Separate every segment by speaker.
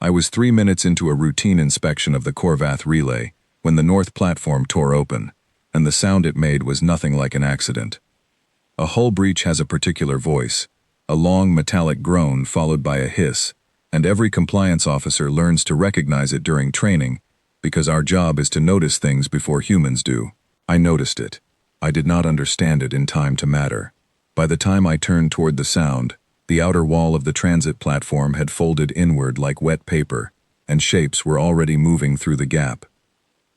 Speaker 1: I was 3 minutes into a routine inspection of the Corvath relay when the north platform tore open, and the sound it made was nothing like an accident. A hull breach has a particular voice, a long metallic groan followed by a hiss, and every compliance officer learns to recognize it during training because our job is to notice things before humans do. I noticed it. I did not understand it in time to matter. By the time I turned toward the sound, the outer wall of the transit platform had folded inward like wet paper, and shapes were already moving through the gap.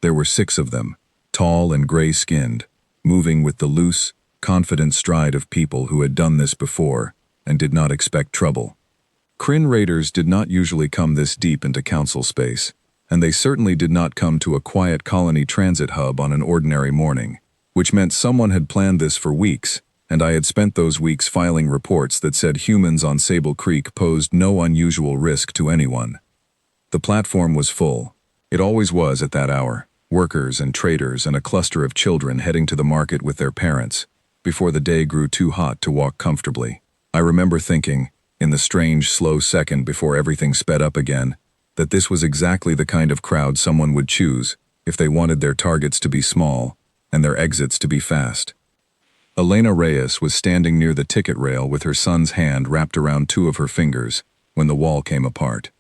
Speaker 1: There were 6 of them, tall and gray-skinned, moving with the loose, confident stride of people who had done this before and did not expect trouble. Kryn raiders did not usually come this deep into council space, and they certainly did not come to a quiet colony transit hub on an ordinary morning, which meant someone had planned this for weeks, and I had spent those weeks filing reports that said humans on Sable Creek posed no unusual risk to anyone. The platform was full. It always was at that hour. Workers and traders and a cluster of children heading to the market with their parents, before the day grew too hot to walk comfortably. I remember thinking, in the strange, slow second before everything sped up again, that this was exactly the kind of crowd someone would choose if they wanted their targets to be small and their exits to be fast. Elena Reyes was standing near the ticket rail with her son's hand wrapped around 2 of her fingers when the wall came apart.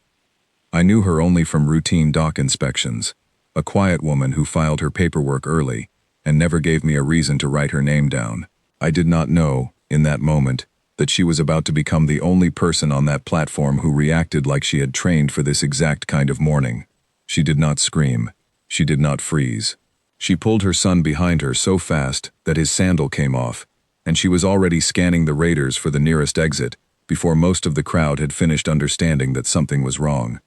Speaker 1: I knew her only from routine dock inspections, a quiet woman who filed her paperwork early and never gave me a reason to write her name down. I did not know, in that moment, that she was about to become the only person on that platform who reacted like she had trained for this exact kind of morning. She did not scream. She did not freeze. She pulled her son behind her so fast that his sandal came off, and she was already scanning the raiders for the nearest exit before most of the crowd had finished understanding that something was wrong.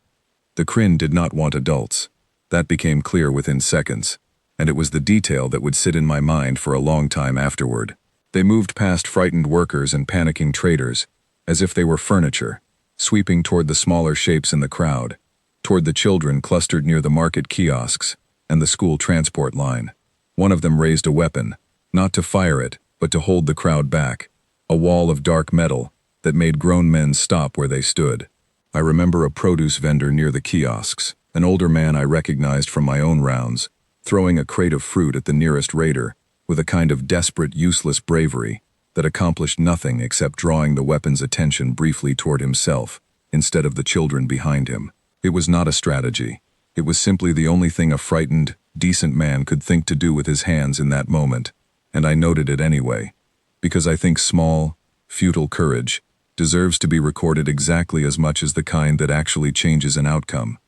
Speaker 1: The Kryn did not want adults. That became clear within seconds, and it was the detail that would sit in my mind for a long time afterward. They moved past frightened workers and panicking traders, as if they were furniture, sweeping toward the smaller shapes in the crowd, toward the children clustered near the market kiosks and the school transport line. One of them raised a weapon, not to fire it, but to hold the crowd back, a wall of dark metal that made grown men stop where they stood. I remember a produce vendor near the kiosks, an older man I recognized from my own rounds, throwing a crate of fruit at the nearest raider with a kind of desperate, useless bravery that accomplished nothing except drawing the weapon's attention briefly toward himself instead of the children behind him. It was not a strategy. It was simply the only thing a frightened, decent man could think to do with his hands in that moment, and I noted it anyway, because I think small, futile courage deserves to be recorded exactly as much as the kind that actually changes an outcome.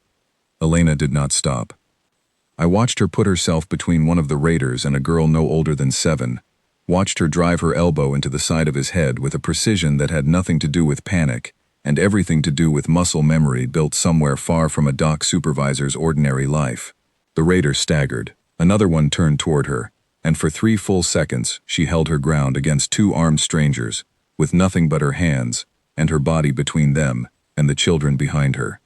Speaker 1: Elena did not stop. I watched her put herself between one of the raiders and a girl no older than 7, watched her drive her elbow into the side of his head with a precision that had nothing to do with panic and everything to do with muscle memory built somewhere far from a dock supervisor's ordinary life. The raider staggered. Another one turned toward her, and for 3 full seconds she held her ground against 2 armed strangers, with nothing but her hands and her body between them and the children behind her.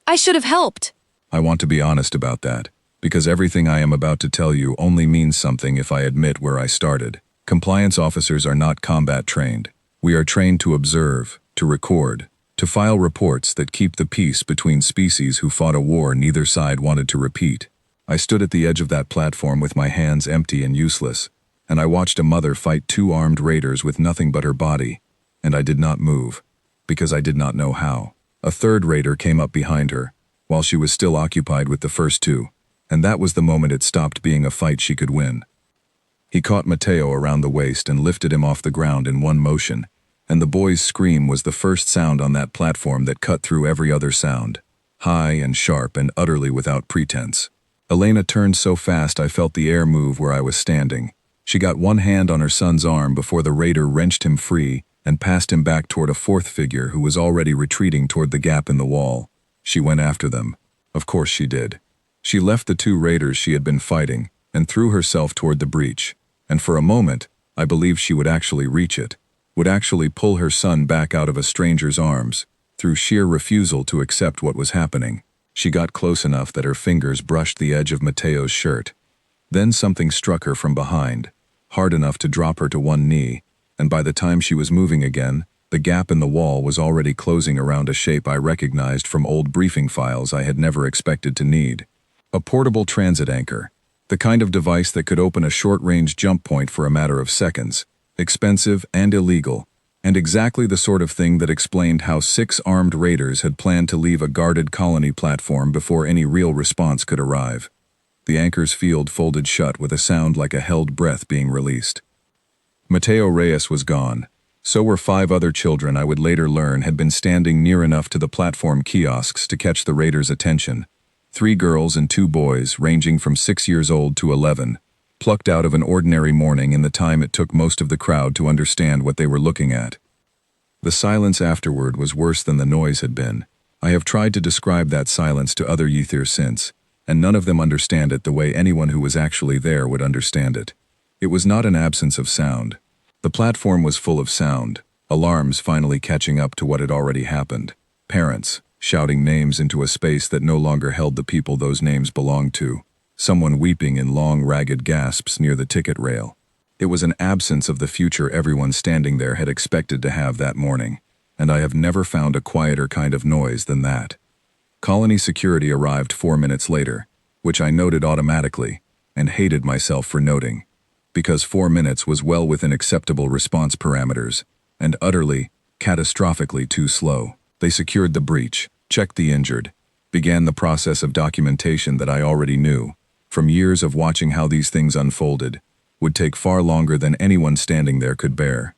Speaker 2: I should have helped.
Speaker 1: I want to be honest about that, because everything I am about to tell you only means something if I admit where I started. Compliance officers are not combat trained. We are trained to observe, to record, to file reports that keep the peace between species who fought a war neither side wanted to repeat. I stood at the edge of that platform with my hands empty and useless, and I watched a mother fight 2 armed raiders with nothing but her body, and I did not move, because I did not know how. A 3rd raider came up behind her, while she was still occupied with the first 2, and that was the moment it stopped being a fight she could win. He caught Mateo around the waist and lifted him off the ground in one motion, and the boy's scream was the first sound on that platform that cut through every other sound, high and sharp and utterly without pretense. Elena turned so fast I felt the air move where I was standing. She got one hand on her son's arm before the raider wrenched him free and passed him back toward a 4th figure who was already retreating toward the gap in the wall. She went after them. Of course she did. She left the 2 raiders she had been fighting and threw herself toward the breach, and for a moment, I believed she would actually reach it, would actually pull her son back out of a stranger's arms, through sheer refusal to accept what was happening. She got close enough that her fingers brushed the edge of Mateo's shirt. Then something struck her from behind, hard enough to drop her to one knee, and by the time she was moving again, The gap in the wall was already closing around a shape I recognized from old briefing files I had never expected to need. A portable transit anchor. The kind of device that could open a short-range jump point for a matter of seconds. Expensive and illegal. And exactly the sort of thing that explained how 6 armed raiders had planned to leave a guarded colony platform before any real response could arrive. The anchor's field folded shut with a sound like a held breath being released. Mateo Reyes was gone. So were 5 other children I would later learn had been standing near enough to the platform kiosks to catch the raiders' attention. 3 girls and 2 boys, ranging from 6 years old to 11, plucked out of an ordinary morning in the time it took most of the crowd to understand what they were looking at. The silence afterward was worse than the noise had been. I have tried to describe that silence to other Yethir since, and none of them understand it the way anyone who was actually there would understand it. It was not an absence of sound. The platform was full of sound, alarms finally catching up to what had already happened, parents shouting names into a space that no longer held the people those names belonged to, someone weeping in long, ragged gasps near the ticket rail. It was an absence of the future everyone standing there had expected to have that morning, and I have never found a quieter kind of noise than that. Colony security arrived 4 minutes later, which I noted automatically, and hated myself for noting, because 4 minutes was well within acceptable response parameters, and utterly, catastrophically too slow. They secured the breach, checked the injured, began the process of documentation that I already knew, from years of watching how these things unfolded, would take far longer than anyone standing there could bear.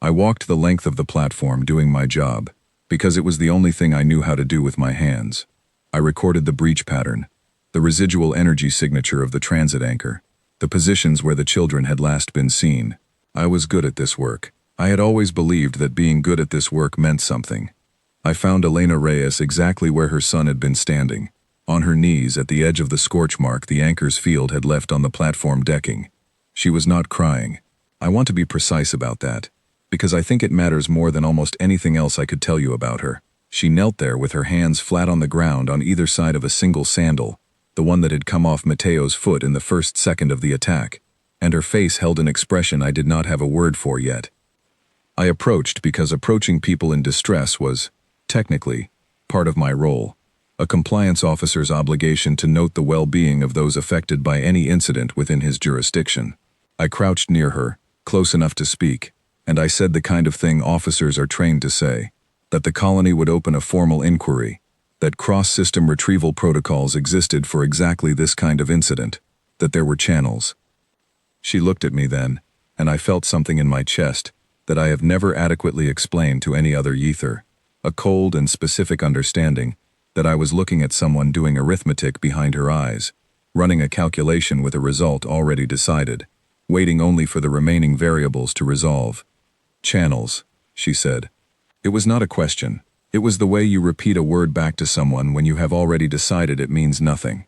Speaker 1: I walked the length of the platform doing my job, because it was the only thing I knew how to do with my hands. I recorded the breach pattern, the residual energy signature of the transit anchor, the positions where the children had last been seen. I was good at this work. I had always believed that being good at this work meant something. I found Elena Reyes exactly where her son had been standing, on her knees at the edge of the scorch mark the anchor's field had left on the platform decking. She was not crying. I want to be precise about that, because I think it matters more than almost anything else I could tell you about her. She knelt there with her hands flat on the ground on either side of a single sandal, the one that had come off Mateo's foot in the first second of the attack, and her face held an expression I did not have a word for yet. I approached because approaching people in distress was, technically, part of my role, a compliance officer's obligation to note the well-being of those affected by any incident within his jurisdiction. I crouched near her, close enough to speak, and I said the kind of thing officers are trained to say, that the colony would open a formal inquiry, that cross-system retrieval protocols existed for exactly this kind of incident, that there were channels. She looked at me then, and I felt something in my chest that I have never adequately explained to any other Yether, a cold and specific understanding that I was looking at someone doing arithmetic behind her eyes, running a calculation with a result already decided, waiting only for the remaining variables to resolve. Channels, she said. It was not a question. It was the way you repeat a word back to someone when you have already decided it means nothing.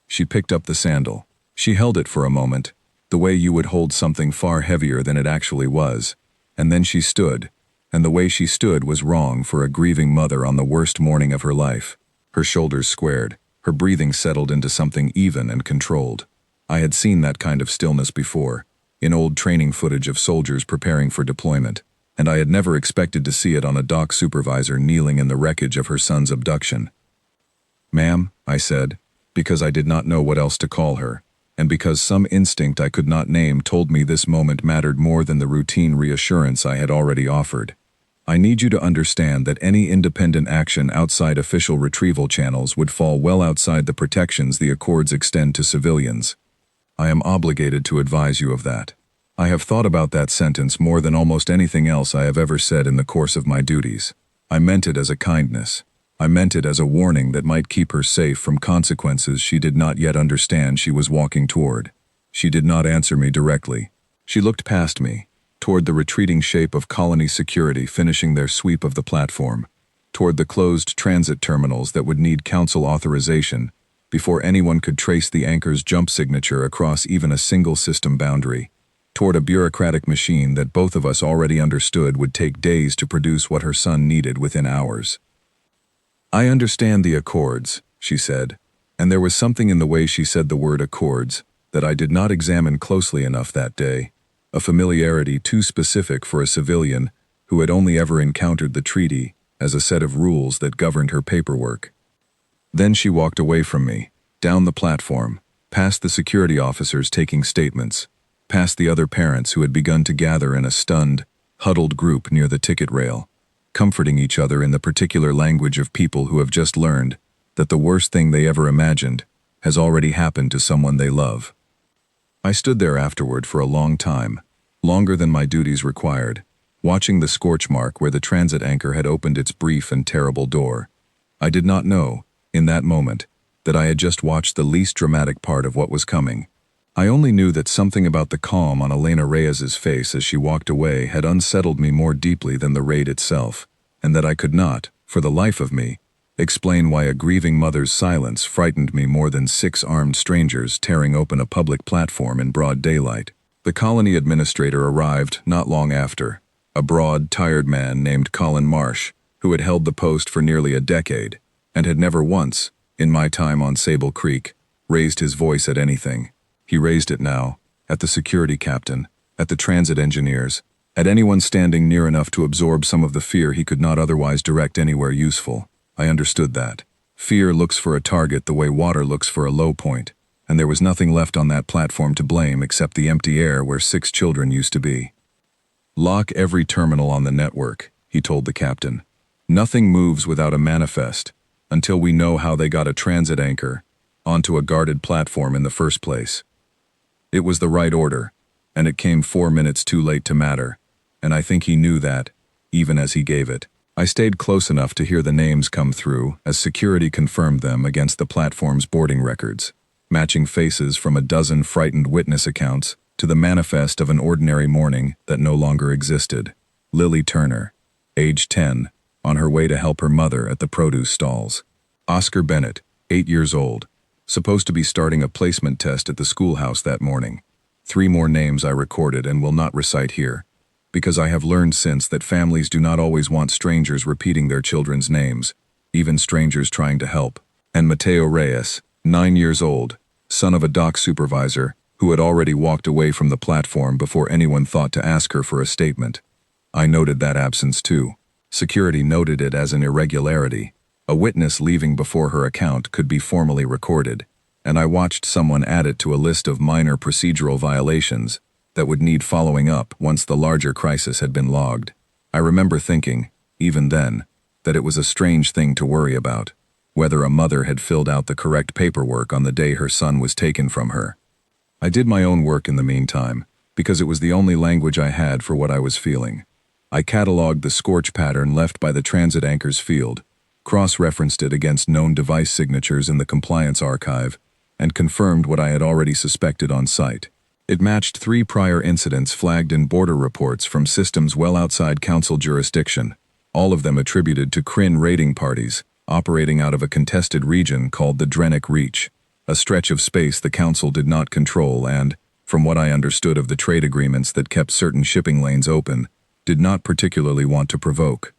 Speaker 1: She picked up the sandal. She held it for a moment, the way you would hold something far heavier than it actually was, and then she stood, and the way she stood was wrong for a grieving mother on the worst morning of her life. Her shoulders squared, her breathing settled into something even and controlled. I had seen that kind of stillness before, in old training footage of soldiers preparing for deployment, and I had never expected to see it on a dock supervisor kneeling in the wreckage of her son's abduction. "Ma'am," I said, because I did not know what else to call her, and because some instinct I could not name told me this moment mattered more than the routine reassurance I had already offered. "I need you to understand that any independent action outside official retrieval channels would fall well outside the protections the Accords extend to civilians. I am obligated to advise you of that. I have thought about that sentence more than almost anything else I have ever said in the course of my duties. I meant it as a kindness. I meant it as a warning that might keep her safe from consequences she did not yet understand she was walking toward." She did not answer me directly. She looked past me, toward the retreating shape of colony security finishing their sweep of the platform, toward the closed transit terminals that would need council authorization before anyone could trace the anchor's jump signature across even a single system boundary, toward a bureaucratic machine that both of us already understood would take days to produce what her son needed within hours. "I understand the Accords," she said, and there was something in the way she said the word Accords that I did not examine closely enough that day, a familiarity too specific for a civilian who had only ever encountered the treaty as a set of rules that governed her paperwork. Then she walked away from me, down the platform, past the security officers taking statements, past the other parents who had begun to gather in a stunned, huddled group near the ticket rail, comforting each other in the particular language of people who have just learned that the worst thing they ever imagined has already happened to someone they love. I stood there afterward for a long time, longer than my duties required, watching the scorch mark where the transit anchor had opened its brief and terrible door. I did not know, in that moment, that I had just watched the least dramatic part of what was coming. I only knew that something about the calm on Elena Reyes's face as she walked away had unsettled me more deeply than the raid itself, and that I could not, for the life of me, explain why a grieving mother's silence frightened me more than 6 armed strangers tearing open a public platform in broad daylight. The colony administrator arrived not long after, a broad, tired man named Colin Marsh, who had held the post for nearly a decade, and had never once, in my time on Sable Creek, raised his voice at anything. He raised it now, at the security captain, at the transit engineers, at anyone standing near enough to absorb some of the fear he could not otherwise direct anywhere useful. I understood that. Fear looks for a target the way water looks for a low point, and there was nothing left on that platform to blame except the empty air where 6 children used to be. "Lock every terminal on the network," he told the captain. "Nothing moves without a manifest, until we know how they got a transit anchor onto a guarded platform in the first place." It was the right order, and it came 4 minutes too late to matter, and I think he knew that, even as he gave it. I stayed close enough to hear the names come through as security confirmed them against the platform's boarding records, matching faces from a dozen frightened witness accounts to the manifest of an ordinary morning that no longer existed. Lily Turner, age 10, on her way to help her mother at the produce stalls. Oscar Bennett, 8 years old, supposed to be starting a placement test at the schoolhouse that morning. 3 more names I recorded and will not recite here, because I have learned since that families do not always want strangers repeating their children's names, even strangers trying to help. And Mateo Reyes, 9 years old, son of a dock supervisor, who had already walked away from the platform before anyone thought to ask her for a statement. I noted that absence too. Security noted it as an irregularity. A witness leaving before her account could be formally recorded, and I watched someone add it to a list of minor procedural violations that would need following up once the larger crisis had been logged. I remember thinking, even then, that it was a strange thing to worry about, whether a mother had filled out the correct paperwork on the day her son was taken from her. I did my own work in the meantime, because it was the only language I had for what I was feeling. I cataloged the scorch pattern left by the transit anchor's field, cross-referenced it against known device signatures in the compliance archive, and confirmed what I had already suspected on site. It matched 3 prior incidents flagged in border reports from systems well outside council jurisdiction, all of them attributed to Kryn raiding parties, operating out of a contested region called the Drenic Reach, a stretch of space the council did not control and, from what I understood of the trade agreements that kept certain shipping lanes open, did not particularly want to provoke.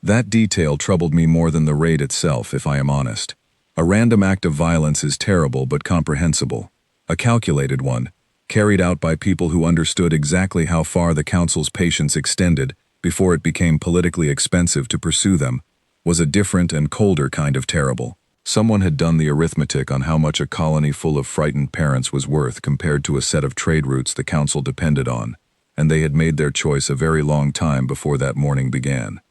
Speaker 1: That detail troubled me more than the raid itself, if I am honest. A random act of violence is terrible but comprehensible. A calculated one, carried out by people who understood exactly how far the council's patience extended before it became politically expensive to pursue them, was a different and colder kind of terrible. Someone had done the arithmetic on how much a colony full of frightened parents was worth compared to a set of trade routes the council depended on, and they had made their choice a very long time before that morning began.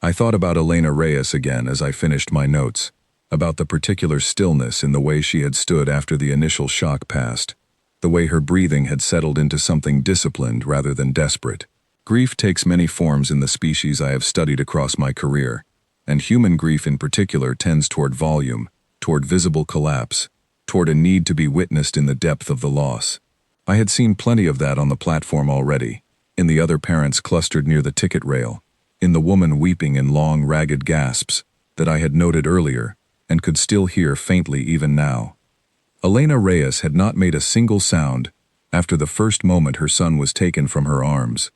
Speaker 1: I thought about Elena Reyes again as I finished my notes, about the particular stillness in the way she had stood after the initial shock passed, the way her breathing had settled into something disciplined rather than desperate. Grief takes many forms in the species I have studied across my career, and human grief in particular tends toward volume, toward visible collapse, toward a need to be witnessed in the depth of the loss. I had seen plenty of that on the platform already, in the other parents clustered near the ticket rail, in the woman weeping in long, ragged gasps that I had noted earlier and could still hear faintly even now. Elena Reyes had not made a single sound after the first moment her son was taken from her arms.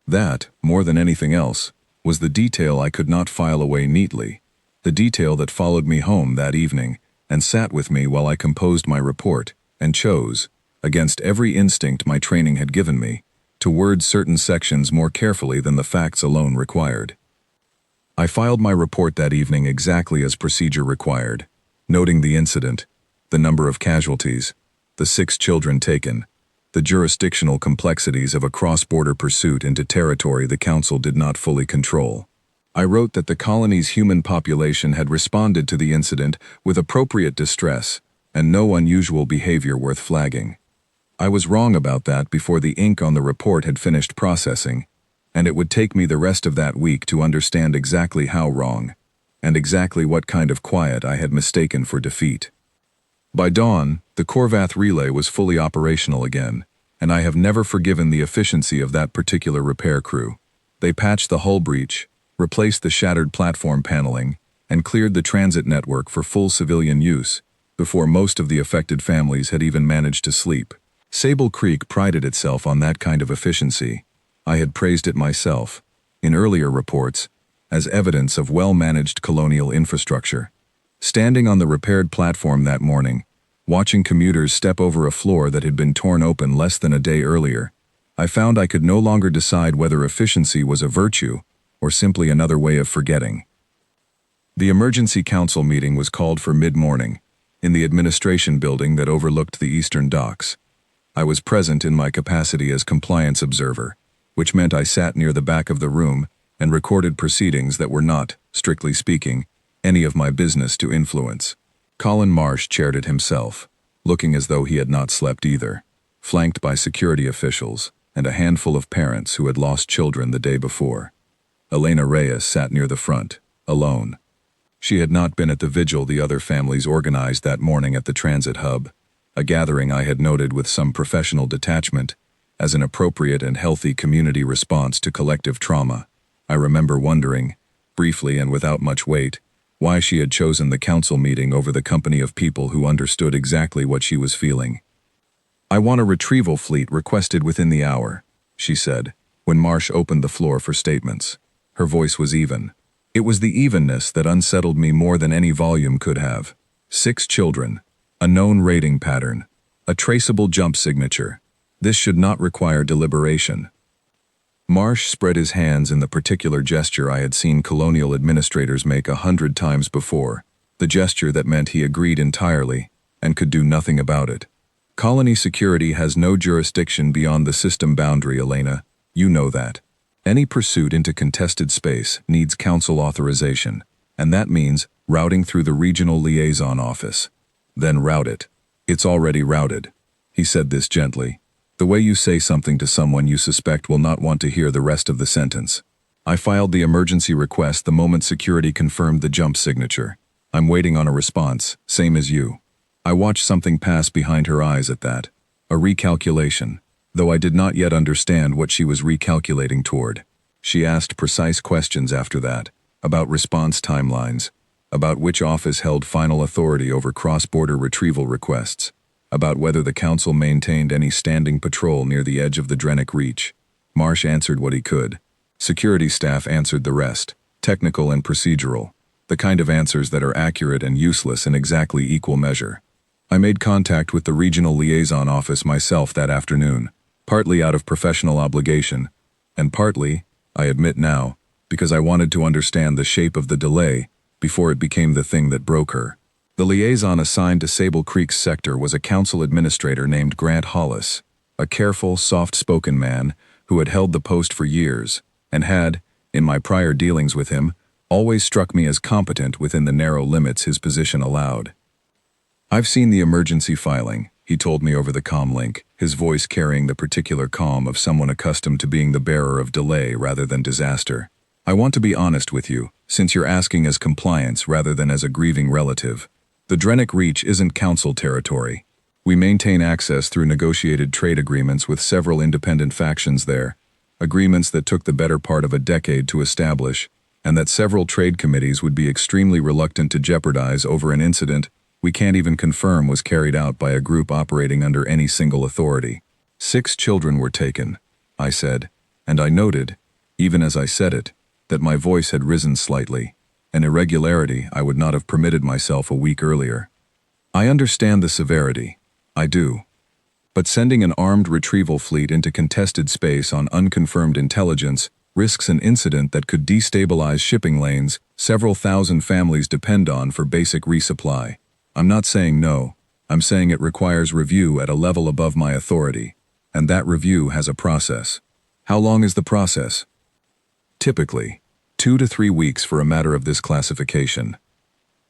Speaker 1: That, more than anything else, was the detail I could not file away neatly, the detail that followed me home that evening and sat with me while I composed my report and chose, against every instinct my training had given me, to word certain sections more carefully than the facts alone required. I filed my report that evening exactly as procedure required, noting the incident, the number of casualties, the 6 children taken, the jurisdictional complexities of a cross-border pursuit into territory the Council did not fully control. I wrote that the colony's human population had responded to the incident with appropriate distress and no unusual behavior worth flagging. I was wrong about that before the ink on the report had finished processing, and it would take me the rest of that week to understand exactly how wrong, and exactly what kind of quiet I had mistaken for defeat. By dawn, the Corvath relay was fully operational again, and I have never forgiven the efficiency of that particular repair crew. They patched the hull breach, replaced the shattered platform paneling, and cleared the transit network for full civilian use, before most of the affected families had even managed to sleep. Sable Creek prided itself on that kind of efficiency. I had praised it myself, in earlier reports, as evidence of well-managed colonial infrastructure. Standing on the repaired platform that morning, watching commuters step over a floor that had been torn open less than a day earlier, I found I could no longer decide whether efficiency was a virtue or simply another way of forgetting. The emergency council meeting was called for mid-morning, in the administration building that overlooked the eastern docks. I was present in my capacity as compliance observer, which meant I sat near the back of the room and recorded proceedings that were not, strictly speaking, any of my business to influence. Colin Marsh chaired it himself, looking as though he had not slept either, flanked by security officials and a handful of parents who had lost children the day before. Elena Reyes sat near the front, alone. She had not been at the vigil the other families organized that morning at the transit hub, a gathering I had noted with some professional detachment as an appropriate and healthy community response to collective trauma. I remember wondering, briefly and without much weight, why she had chosen the council meeting over the company of people who understood exactly what she was feeling. "I want a retrieval fleet requested within the hour," she said, when Marsh opened the floor for statements. Her voice was even. It was the evenness that unsettled me more than any volume could have. 6 children, a known rating pattern, a traceable jump signature. This should not require deliberation. Marsh spread his hands in the particular gesture I had seen colonial administrators make 100 times before, the gesture that meant he agreed entirely and could do nothing about it. "Colony security has no jurisdiction beyond the system boundary, Elena. You know that. Any pursuit into contested space needs council authorization, and that means routing through the regional liaison office. Then route it. It's already routed." He said this gently, the way you say something to someone you suspect will not want to hear the rest of the sentence. I filed the emergency request the moment security confirmed the jump signature. I'm waiting on a response, same as you. I watched something pass behind her eyes at that. A recalculation, though I did not yet understand what she was recalculating toward. She asked precise questions after that, about response timelines, about which office held final authority over cross-border retrieval requests, about whether the council maintained any standing patrol near the edge of the Drenic Reach. Marsh answered what he could. Security staff answered the rest, technical and procedural, the kind of answers that are accurate and useless in exactly equal measure. I made contact with the regional liaison office myself that afternoon, partly out of professional obligation, and partly, I admit now, because I wanted to understand the shape of the delay before it became the thing that broke her. The liaison assigned to Sable Creek's sector was a council administrator named Grant Hollis, a careful, soft-spoken man who had held the post for years and had, in my prior dealings with him, always struck me as competent within the narrow limits his position allowed. "I've seen the emergency filing," he told me over the comm link, his voice carrying the particular calm of someone accustomed to being the bearer of delay rather than disaster. "I want to be honest with you, since you're asking as compliance rather than as a grieving relative. The Drenic Reach isn't council territory. We maintain access through negotiated trade agreements with several independent factions there, agreements that took the better part of a decade to establish, and that several trade committees would be extremely reluctant to jeopardize over an incident we can't even confirm was carried out by a group operating under any single authority. 6 children were taken," I said, and I noted, even as I said it, that my voice had risen slightly, an irregularity I would not have permitted myself a week earlier. "I understand the severity. I do. But sending an armed retrieval fleet into contested space on unconfirmed intelligence risks an incident that could destabilize shipping lanes several thousand families depend on for basic resupply. I'm not saying no. I'm saying it requires review at a level above my authority. And that review has a process. How long is the process? Typically, 2 to 3 weeks for a matter of this classification.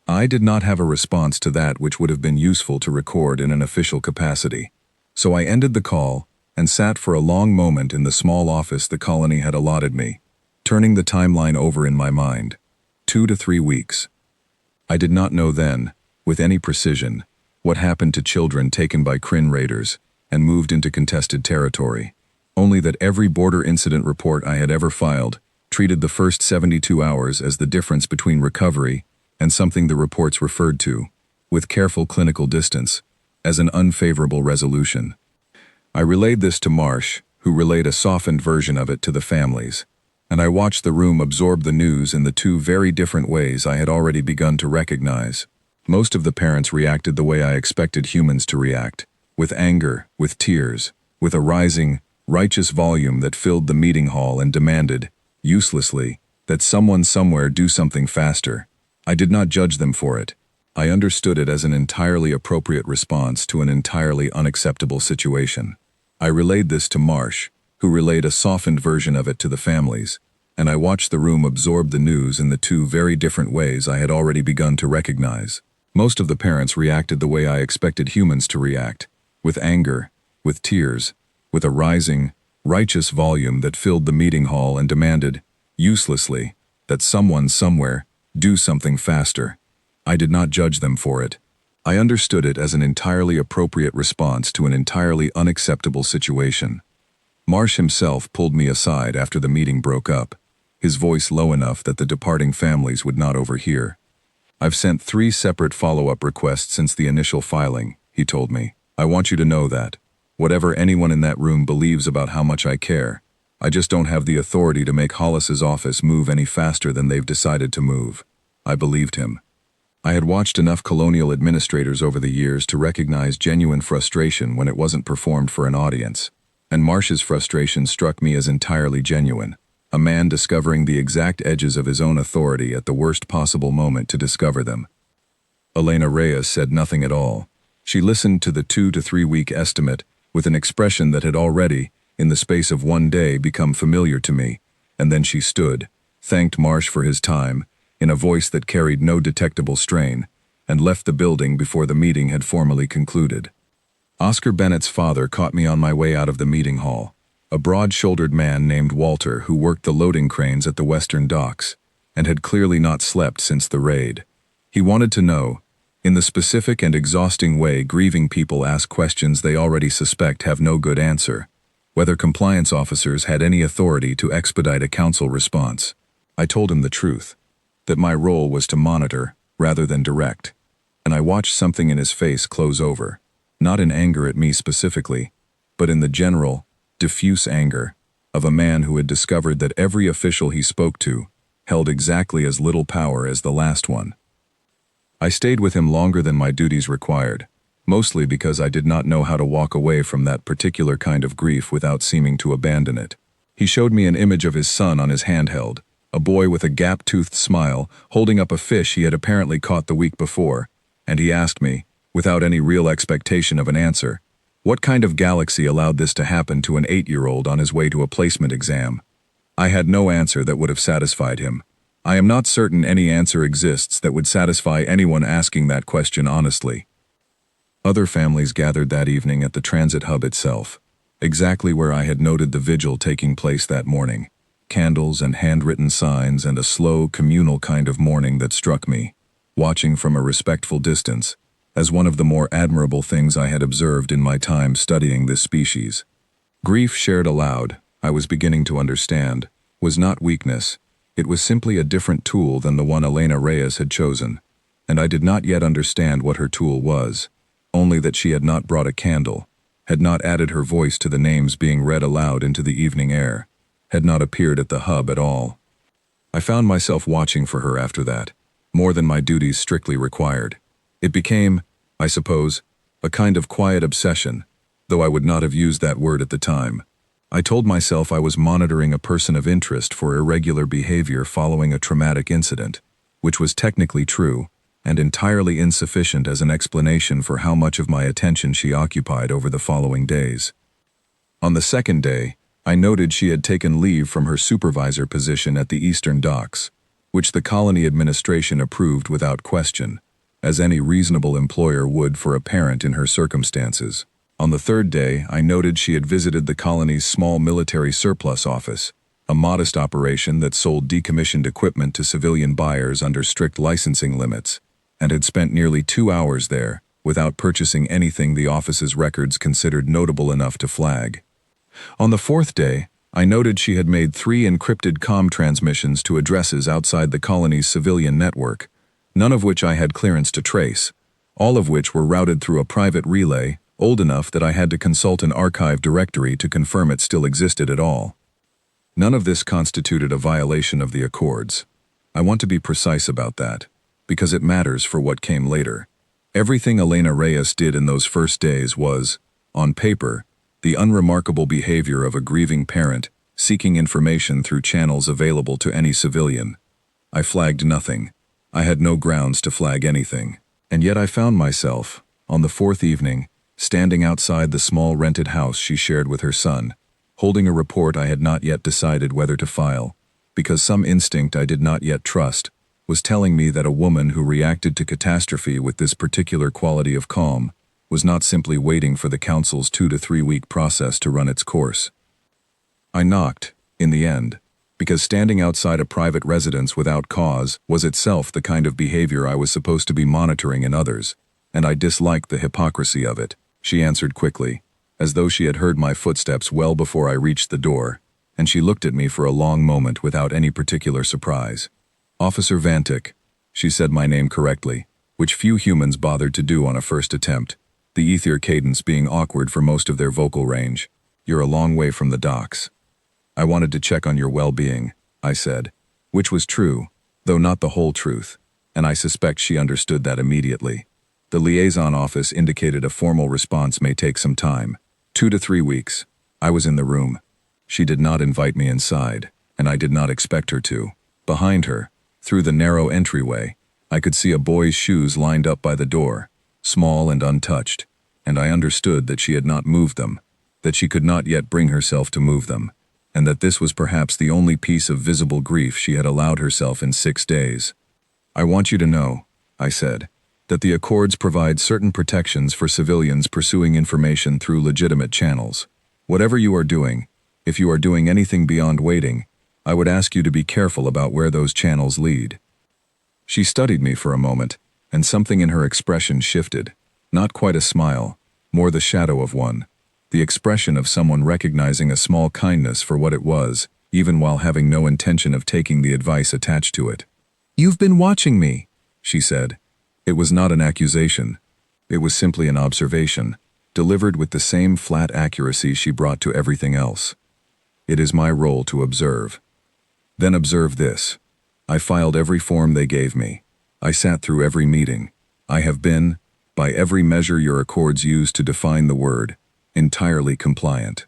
Speaker 1: I did not have a response to that which would have been useful to record in an official capacity. So I ended the call and sat for a long moment in the small office the colony had allotted me, turning the timeline over in my mind. 2 to 3 weeks. I did not know then, with any precision, what happened to children taken by Kryn raiders and moved into contested territory. Only that every border incident report I had ever filed treated the first 72 hours as the difference between recovery and something the reports referred to, with careful clinical distance, as an unfavorable resolution. I relayed this to Marsh, who relayed a softened version of it to the families, and I watched the room absorb the news in the 2 very different ways I had already begun to recognize. Most of the parents reacted the way I expected humans to react, with anger, with tears, with a rising, righteous volume that filled the meeting hall and demanded, uselessly, that someone somewhere do something faster. I did not judge them for it. I understood it as an entirely appropriate response to an entirely unacceptable situation. I relayed this to Marsh, who relayed a softened version of it to the families, and I watched the room absorb the news in the 2 very different ways I had already begun to recognize. Most of the parents reacted the way I expected humans to react, with anger, with tears, with a rising, righteous volume that filled the meeting hall and demanded, uselessly, that someone somewhere do something faster. I did not judge them for it. I understood it as an entirely appropriate response to an entirely unacceptable situation. Marsh himself pulled me aside after the meeting broke up, his voice low enough that the departing families would not overhear. I've sent 3 separate follow-up requests since the initial filing, he told me. I want you to know that. Whatever anyone in that room believes about how much I care, I just don't have the authority to make Hollis's office move any faster than they've decided to move. I believed him. I had watched enough colonial administrators over the years to recognize genuine frustration when it wasn't performed for an audience, and Marsh's frustration struck me as entirely genuine. A man discovering the exact edges of his own authority at the worst possible moment to discover them. Elena Reyes said nothing at all. She listened to the 2 to 3 week estimate with an expression that had already, in the space of 1 day, become familiar to me, and then she stood, thanked Marsh for his time, in a voice that carried no detectable strain, and left the building before the meeting had formally concluded. Oscar Bennett's father caught me on my way out of the meeting hall, a broad-shouldered man named Walter who worked the loading cranes at the western docks, and had clearly not slept since the raid. He wanted to know, in the specific and exhausting way grieving people ask questions they already suspect have no good answer, whether compliance officers had any authority to expedite a council response. I told him the truth, that my role was to monitor rather than direct, and I watched something in his face close over, not in anger at me specifically, but in the general, diffuse anger of a man who had discovered that every official he spoke to held exactly as little power as the last one. I stayed with him longer than my duties required, mostly because I did not know how to walk away from that particular kind of grief without seeming to abandon it. He showed me an image of his son on his handheld, a boy with a gap-toothed smile, holding up a fish he had apparently caught the week before, and he asked me, without any real expectation of an answer, what kind of galaxy allowed this to happen to an 8-year-old on his way to a placement exam? I had no answer that would have satisfied him. I am not certain any answer exists that would satisfy anyone asking that question honestly. Other families gathered that evening at the transit hub itself, exactly where I had noted the vigil taking place that morning. Candles and handwritten signs and a slow, communal kind of mourning that struck me, watching from a respectful distance, as one of the more admirable things I had observed in my time studying this species. Grief shared aloud, I was beginning to understand, was not weakness. It was simply a different tool than the one Elena Reyes had chosen, and I did not yet understand what her tool was, only that she had not brought a candle, had not added her voice to the names being read aloud into the evening air, had not appeared at the hub at all. I found myself watching for her after that, more than my duties strictly required. It became, I suppose, a kind of quiet obsession, though I would not have used that word at the time. I told myself I was monitoring a person of interest for irregular behavior following a traumatic incident, which was technically true, and entirely insufficient as an explanation for how much of my attention she occupied over the following days. On the second day, I noted she had taken leave from her supervisor position at the Eastern Docks, which the colony administration approved without question, as any reasonable employer would for a parent in her circumstances. On the third day, I noted she had visited the colony's small military surplus office, a modest operation that sold decommissioned equipment to civilian buyers under strict licensing limits, and had spent nearly 2 hours there without purchasing anything the office's records considered notable enough to flag. On the fourth day, I noted she had made 3 encrypted comm transmissions to addresses outside the colony's civilian network, none of which I had clearance to trace, all of which were routed through a private relay old enough that I had to consult an archive directory to confirm it still existed at all. None of this constituted a violation of the Accords. I want to be precise about that, because it matters for what came later. Everything Elena Reyes did in those first days was, on paper, the unremarkable behavior of a grieving parent seeking information through channels available to any civilian. I flagged nothing. I had no grounds to flag anything. And yet I found myself, on the fourth evening, standing outside the small rented house she shared with her son, holding a report I had not yet decided whether to file, because some instinct I did not yet trust was telling me that a woman who reacted to catastrophe with this particular quality of calm was not simply waiting for the council's 2 to 3 week process to run its course. I knocked, in the end, because standing outside a private residence without cause was itself the kind of behavior I was supposed to be monitoring in others, and I disliked the hypocrisy of it. She answered quickly, as though she had heard my footsteps well before I reached the door, and she looked at me for a long moment without any particular surprise. Officer Vantik, she said my name correctly, which few humans bothered to do on a first attempt, the ether cadence being awkward for most of their vocal range. You're a long way from the docks. I wanted to check on your well-being, I said, which was true, though not the whole truth, and I suspect she understood that immediately. The liaison office indicated a formal response may take some time, 2 to 3 weeks. I was in the room. She did not invite me inside, and I did not expect her to. Behind her, through the narrow entryway, I could see a boy's shoes lined up by the door, small and untouched, and I understood that she had not moved them, that she could not yet bring herself to move them, and that this was perhaps the only piece of visible grief she had allowed herself in 6 days. I want you to know, I said, that the Accords provide certain protections for civilians pursuing information through legitimate channels. Whatever you are doing, if you are doing anything beyond waiting, I would ask you to be careful about where those channels lead. She studied me for a moment, and something in her expression shifted, not quite a smile, more the shadow of one, the expression of someone recognizing a small kindness for what it was, even while having no intention of taking the advice attached to it. "You've been watching me," she said. It was not an accusation. It was simply an observation, delivered with the same flat accuracy she brought to everything else. It is my role to observe. Then observe this. I filed every form they gave me. I sat through every meeting. I have been, by every measure your Accords use to define the word, entirely compliant.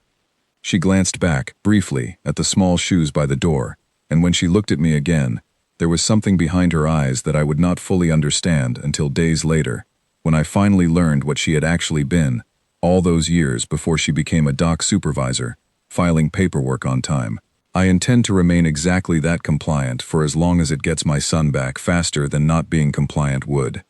Speaker 1: She glanced back, briefly, at the small shoes by the door, and when she looked at me again, there was something behind her eyes that I would not fully understand until days later, when I finally learned what she had actually been, all those years before she became a dock supervisor, filing paperwork on time. I intend to remain exactly that compliant for as long as it gets my son back faster than not being compliant would.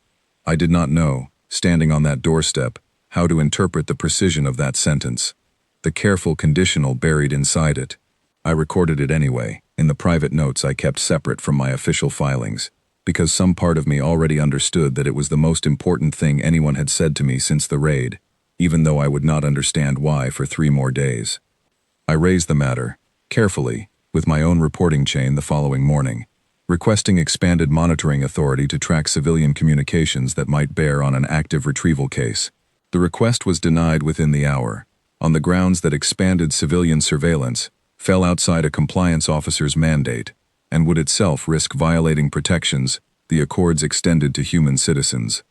Speaker 1: I did not know, standing on that doorstep, how to interpret the precision of that sentence, the careful conditional buried inside it. I recorded it anyway, in the private notes I kept separate from my official filings, because some part of me already understood that it was the most important thing anyone had said to me since the raid, even though I would not understand why for 3 more days. I raised the matter, carefully, with my own reporting chain the following morning, requesting expanded monitoring authority to track civilian communications that might bear on an active retrieval case. The request was denied within the hour, on the grounds that expanded civilian surveillance fell outside a compliance officer's mandate and would itself risk violating protections the Accords extended to human citizens.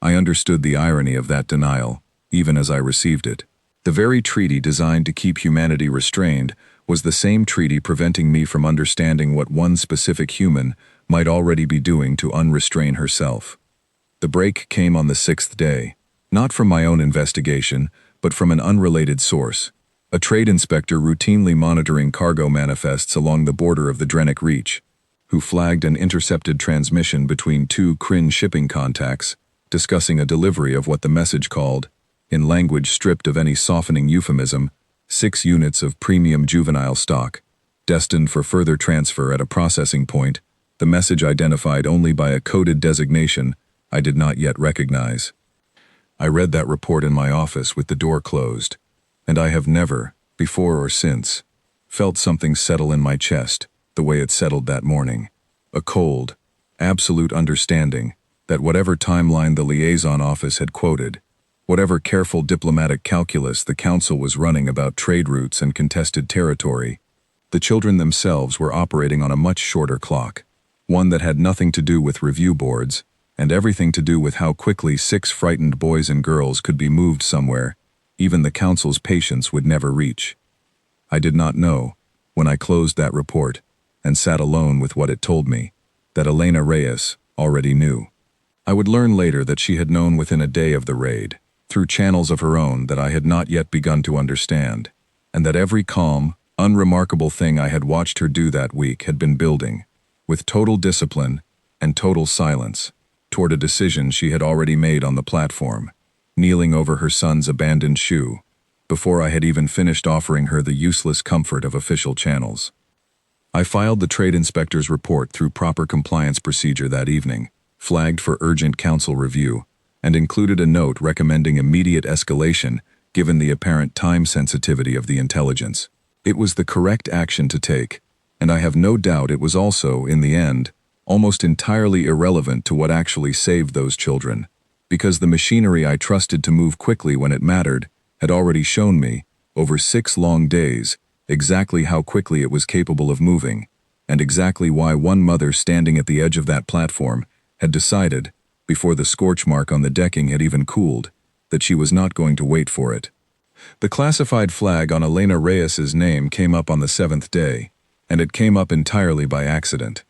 Speaker 1: I understood the irony of that denial, even as I received it. The very treaty designed to keep humanity restrained was the same treaty preventing me from understanding what one specific human might already be doing to unrestrain herself. The break came on the 6th day, not from my own investigation, but from an unrelated source, a trade inspector routinely monitoring cargo manifests along the border of the Drenic Reach, who flagged an intercepted transmission between two Kryn shipping contacts, discussing a delivery of what the message called, in language stripped of any softening euphemism, 6 units of premium juvenile stock, destined for further transfer at a processing point, the message identified only by a coded designation I did not yet recognize. I read that report in my office with the door closed, and I have never, before or since, felt something settle in my chest the way it settled that morning. A cold, absolute understanding that whatever timeline the liaison office had quoted, whatever careful diplomatic calculus the council was running about trade routes and contested territory, the children themselves were operating on a much shorter clock, one that had nothing to do with review boards, and everything to do with how quickly 6 frightened boys and girls could be moved somewhere even the council's patience would never reach. I did not know, when I closed that report and sat alone with what it told me, that Elena Reyes already knew. I would learn later that she had known within a day of the raid, through channels of her own that I had not yet begun to understand, and that every calm, unremarkable thing I had watched her do that week had been building, with total discipline and total silence, toward a decision she had already made on the platform, kneeling over her son's abandoned shoe, before I had even finished offering her the useless comfort of official channels. I filed the trade inspector's report through proper compliance procedure that evening, flagged for urgent council review, and included a note recommending immediate escalation given the apparent time sensitivity of the intelligence. It was the correct action to take, and I have no doubt it was also, in the end, almost entirely irrelevant to what actually saved those children, because the machinery I trusted to move quickly when it mattered had already shown me, over 6 long days, exactly how quickly it was capable of moving, and exactly why one mother standing at the edge of that platform had decided, before the scorch mark on the decking had even cooled, that she was not going to wait for it. The classified flag on Elena Reyes's name came up on the 7th day, and it came up entirely by accident.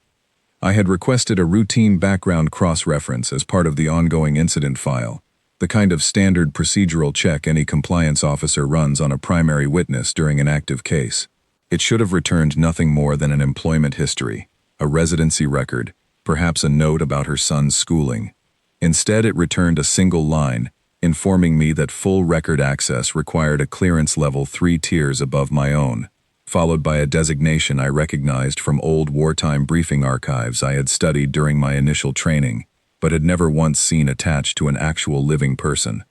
Speaker 1: I had requested a routine background cross-reference as part of the ongoing incident file, the kind of standard procedural check any compliance officer runs on a primary witness during an active case. It should have returned nothing more than an employment history, a residency record, perhaps a note about her son's schooling. Instead, it returned a single line, informing me that full record access required a clearance level 3 tiers above my own, followed by a designation I recognized from old wartime briefing archives I had studied during my initial training, but had never once seen attached to an actual living person.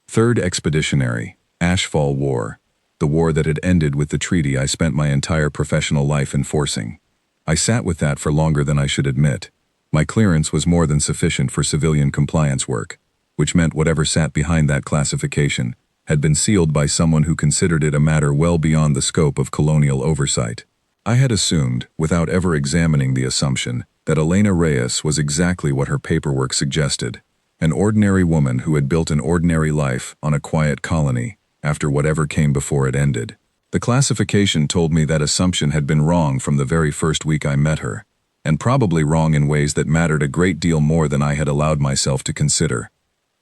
Speaker 1: 3rd Expeditionary, HFY War, the war that had ended with the treaty I spent my entire professional life enforcing. I sat with that for longer than I should admit. My clearance was more than sufficient for civilian compliance work, which meant whatever sat behind that classification had been sealed by someone who considered it a matter well beyond the scope of colonial oversight. I had assumed, without ever examining the assumption, that Elena Reyes was exactly what her paperwork suggested, an ordinary woman who had built an ordinary life on a quiet colony after whatever came before it ended. The classification told me that assumption had been wrong from the very first week I met her, and probably wrong in ways that mattered a great deal more than I had allowed myself to consider.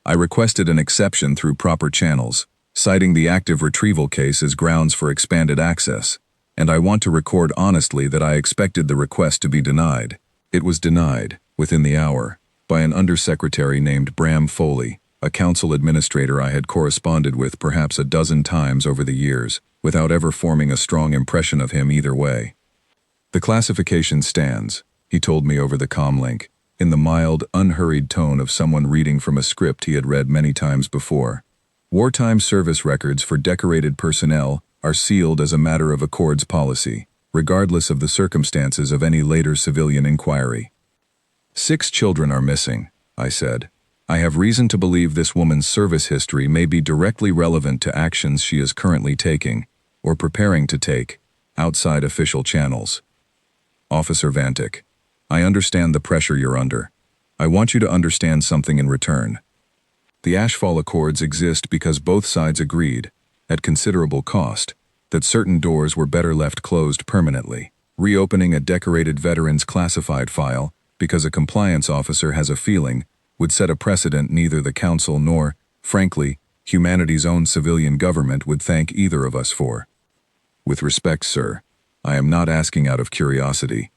Speaker 1: I requested an exception through proper channels, citing the active retrieval case as grounds for expanded access, and I want to record honestly that I expected the request to be denied. It was denied, within the hour, by an undersecretary named Bram Foley, a council administrator I had corresponded with perhaps a dozen times over the years, without ever forming a strong impression of him either way. The classification stands, he told me over the comlink, in the mild, unhurried tone of someone reading from a script he had read many times before. Wartime service records for decorated personnel are sealed as a matter of Accord's policy, regardless of the circumstances of any later civilian inquiry. 6 children are missing, I said. I have reason to believe this woman's service history may be directly relevant to actions she is currently taking, or preparing to take, outside official channels. Officer Vantik, I understand the pressure you're under. I want you to understand something in return. The Ashfall Accords exist because both sides agreed, at considerable cost, that certain doors were better left closed permanently. Reopening a decorated veteran's classified file, because a compliance officer has a feeling, would set a precedent neither the Council nor, frankly, humanity's own civilian government would thank either of us for. With respect, sir, I am not asking out of curiosity.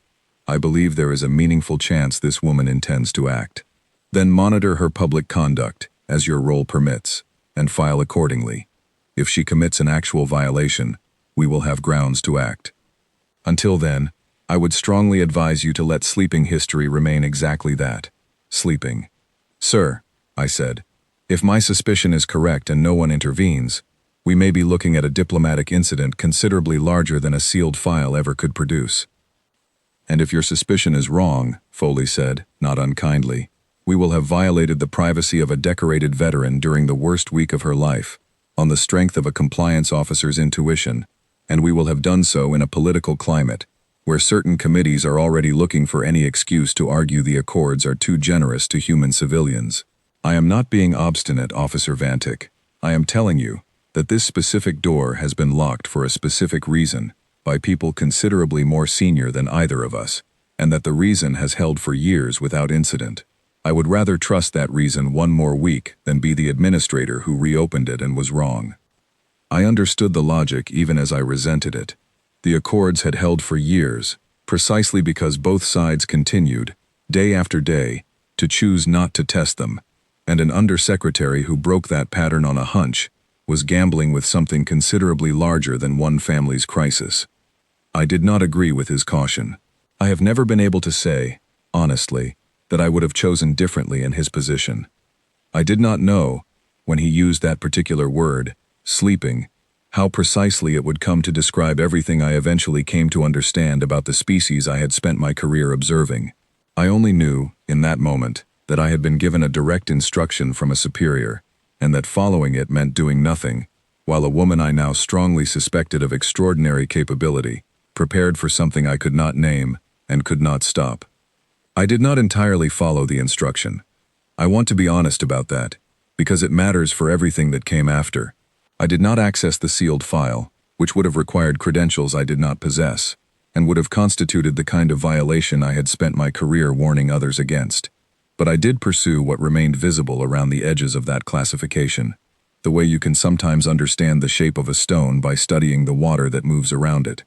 Speaker 1: I believe there is a meaningful chance this woman intends to act. Then monitor her public conduct, as your role permits, and file accordingly. If she commits an actual violation, we will have grounds to act. Until then, I would strongly advise you to let sleeping history remain exactly that, sleeping. Sir, I said, if my suspicion is correct and no one intervenes, we may be looking at a diplomatic incident considerably larger than a sealed file ever could produce. And if your suspicion is wrong, Foley said, not unkindly, we will have violated the privacy of a decorated veteran during the worst week of her life, on the strength of a compliance officer's intuition, and we will have done so in a political climate, where certain committees are already looking for any excuse to argue the accords are too generous to human civilians. I am not being obstinate, Officer Vantik. I am telling you that this specific door has been locked for a specific reason, by people considerably more senior than either of us, and that the reason has held for years without incident. I would rather trust that reason one more week than be the administrator who reopened it and was wrong. I understood the logic even as I resented it. The accords had held for years, precisely because both sides continued, day after day, to choose not to test them, and an undersecretary who broke that pattern on a hunch was gambling with something considerably larger than one family's crisis. I did not agree with his caution. I have never been able to say, honestly, that I would have chosen differently in his position. I did not know, when he used that particular word, sleeping, how precisely it would come to describe everything I eventually came to understand about the species I had spent my career observing. I only knew, in that moment, that I had been given a direct instruction from a superior, and that following it meant doing nothing, while a woman I now strongly suspected of extraordinary capability, prepared for something I could not name, and could not stop. I did not entirely follow the instruction. I want to be honest about that, because it matters for everything that came after. I did not access the sealed file, which would have required credentials I did not possess, and would have constituted the kind of violation I had spent my career warning others against. But I did pursue what remained visible around the edges of that classification, the way you can sometimes understand the shape of a stone by studying the water that moves around it.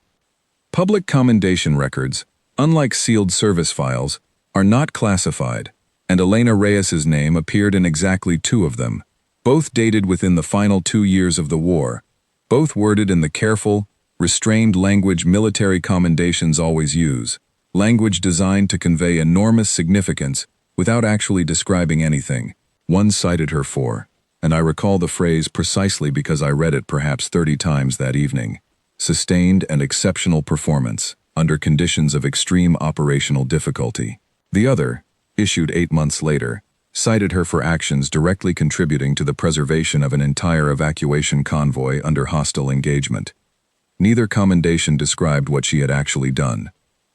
Speaker 1: Public commendation records, unlike sealed service files, are not classified, and Elena Reyes's name appeared in exactly 2 of them, both dated within the final 2 years of the war, both worded in the careful, restrained language military commendations always use, language designed to convey enormous significance without actually describing anything. One cited her for, and I recall the phrase precisely because I read it perhaps 30 times that evening, sustained and exceptional performance under conditions of extreme operational difficulty. The other, issued 8 months later, cited her for actions directly contributing to the preservation of an entire evacuation convoy under hostile engagement. Neither commendation described what she had actually done.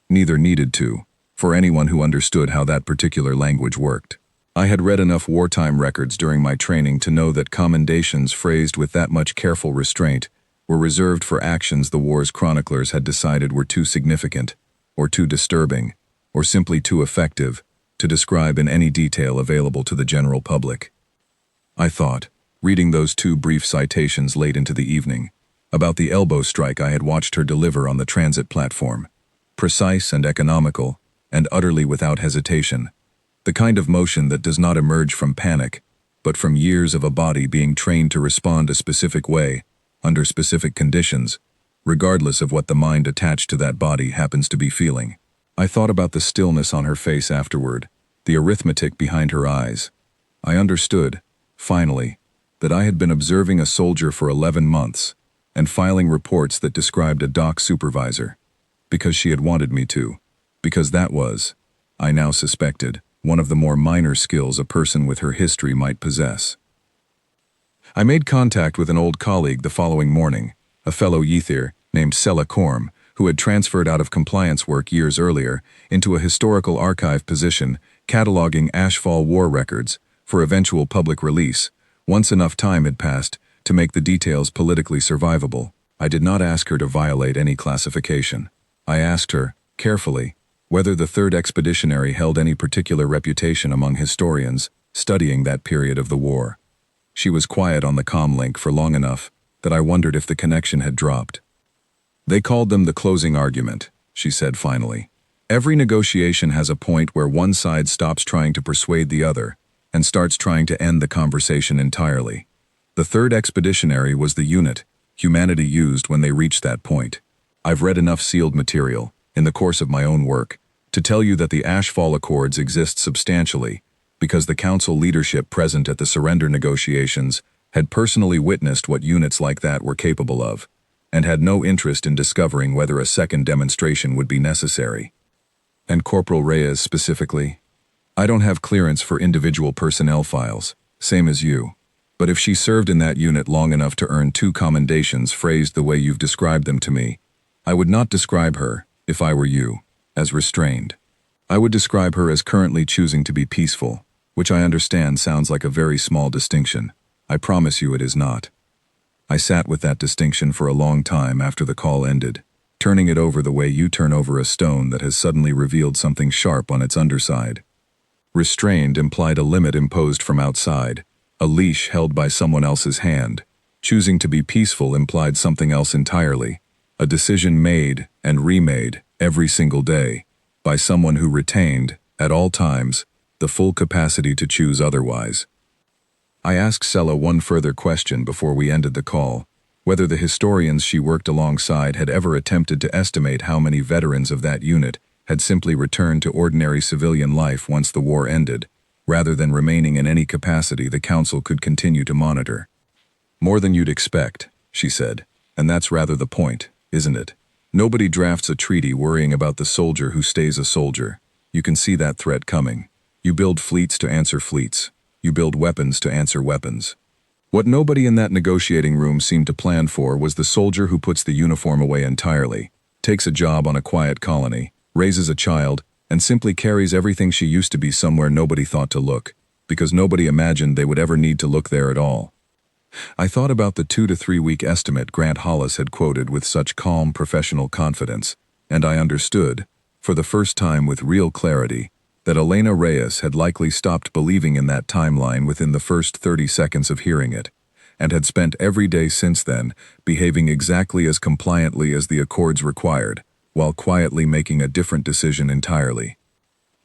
Speaker 1: Neither needed to, for anyone who understood how that particular language worked. I had read enough wartime records during my training to know that commendations phrased with that much careful restraint were reserved for actions the war's chroniclers had decided were too significant, or too disturbing, or simply too effective, to describe in any detail available to the general public. I thought, reading those 2 brief citations late into the evening, about the elbow strike I had watched her deliver on the transit platform. Precise and economical, and utterly without hesitation. The kind of motion that does not emerge from panic, but from years of a body being trained to respond a specific way, under specific conditions, regardless of what the mind attached to that body happens to be feeling. I thought about the stillness on her face afterward, the arithmetic behind her eyes. I understood, finally, that I had been observing a soldier for 11 months, and filing reports that described a dock supervisor, because she had wanted me to, because that was, I now suspected, one of the more minor skills a person with her history might possess. I made contact with an old colleague the following morning, a fellow Yethir named Sela Korm, who had transferred out of compliance work years earlier into a historical archive position cataloging HFY War records for eventual public release, once enough time had passed to make the details politically survivable. I did not ask her to violate any classification. I asked her, carefully, whether the Third Expeditionary held any particular reputation among historians studying that period of the war. She was quiet on the comm link for long enough that I wondered if the connection had dropped. They called them the closing argument, she said finally. Every negotiation has a point where one side stops trying to persuade the other and starts trying to end the conversation entirely. The Third Expeditionary was the unit humanity used when they reached that point. I've read enough sealed material, in the course of my own work, to tell you that the Ashfall Accords exist substantially because the Council leadership present at the surrender negotiations had personally witnessed what units like that were capable of, and had no interest in discovering whether a second demonstration would be necessary. And Corporal Reyes specifically? I don't have clearance for individual personnel files, same as you. But if she served in that unit long enough to earn 2 commendations phrased the way you've described them to me, I would not describe her, if I were you, as restrained. I would describe her as currently choosing to be peaceful, which I understand sounds like a very small distinction. I promise you it is not. I sat with that distinction for a long time after the call ended, turning it over the way you turn over a stone that has suddenly revealed something sharp on its underside. Restrained implied a limit imposed from outside, a leash held by someone else's hand. Choosing to be peaceful implied something else entirely, a decision made and remade every single day by someone who retained, at all times, the full capacity to choose otherwise. I asked Sella one further question before we ended the call, whether the historians she worked alongside had ever attempted to estimate how many veterans of that unit had simply returned to ordinary civilian life once the war ended, rather than remaining in any capacity the Council could continue to monitor. More than you'd expect, she said, and that's rather the point, isn't it? Nobody drafts a treaty worrying about the soldier who stays a soldier. You can see that threat coming. You build fleets to answer fleets. You build weapons to answer weapons. What nobody in that negotiating room seemed to plan for was the soldier who puts the uniform away entirely, takes a job on a quiet colony, raises a child, and simply carries everything she used to be somewhere nobody thought to look, because nobody imagined they would ever need to look there at all. I thought about the 2 to 3 week estimate Grant Hollis had quoted with such calm professional confidence, and I understood, for the first time with real clarity, that Elena Reyes had likely stopped believing in that timeline within the first 30 seconds of hearing it, and had spent every day since then behaving exactly as compliantly as the Accords required, while quietly making a different decision entirely.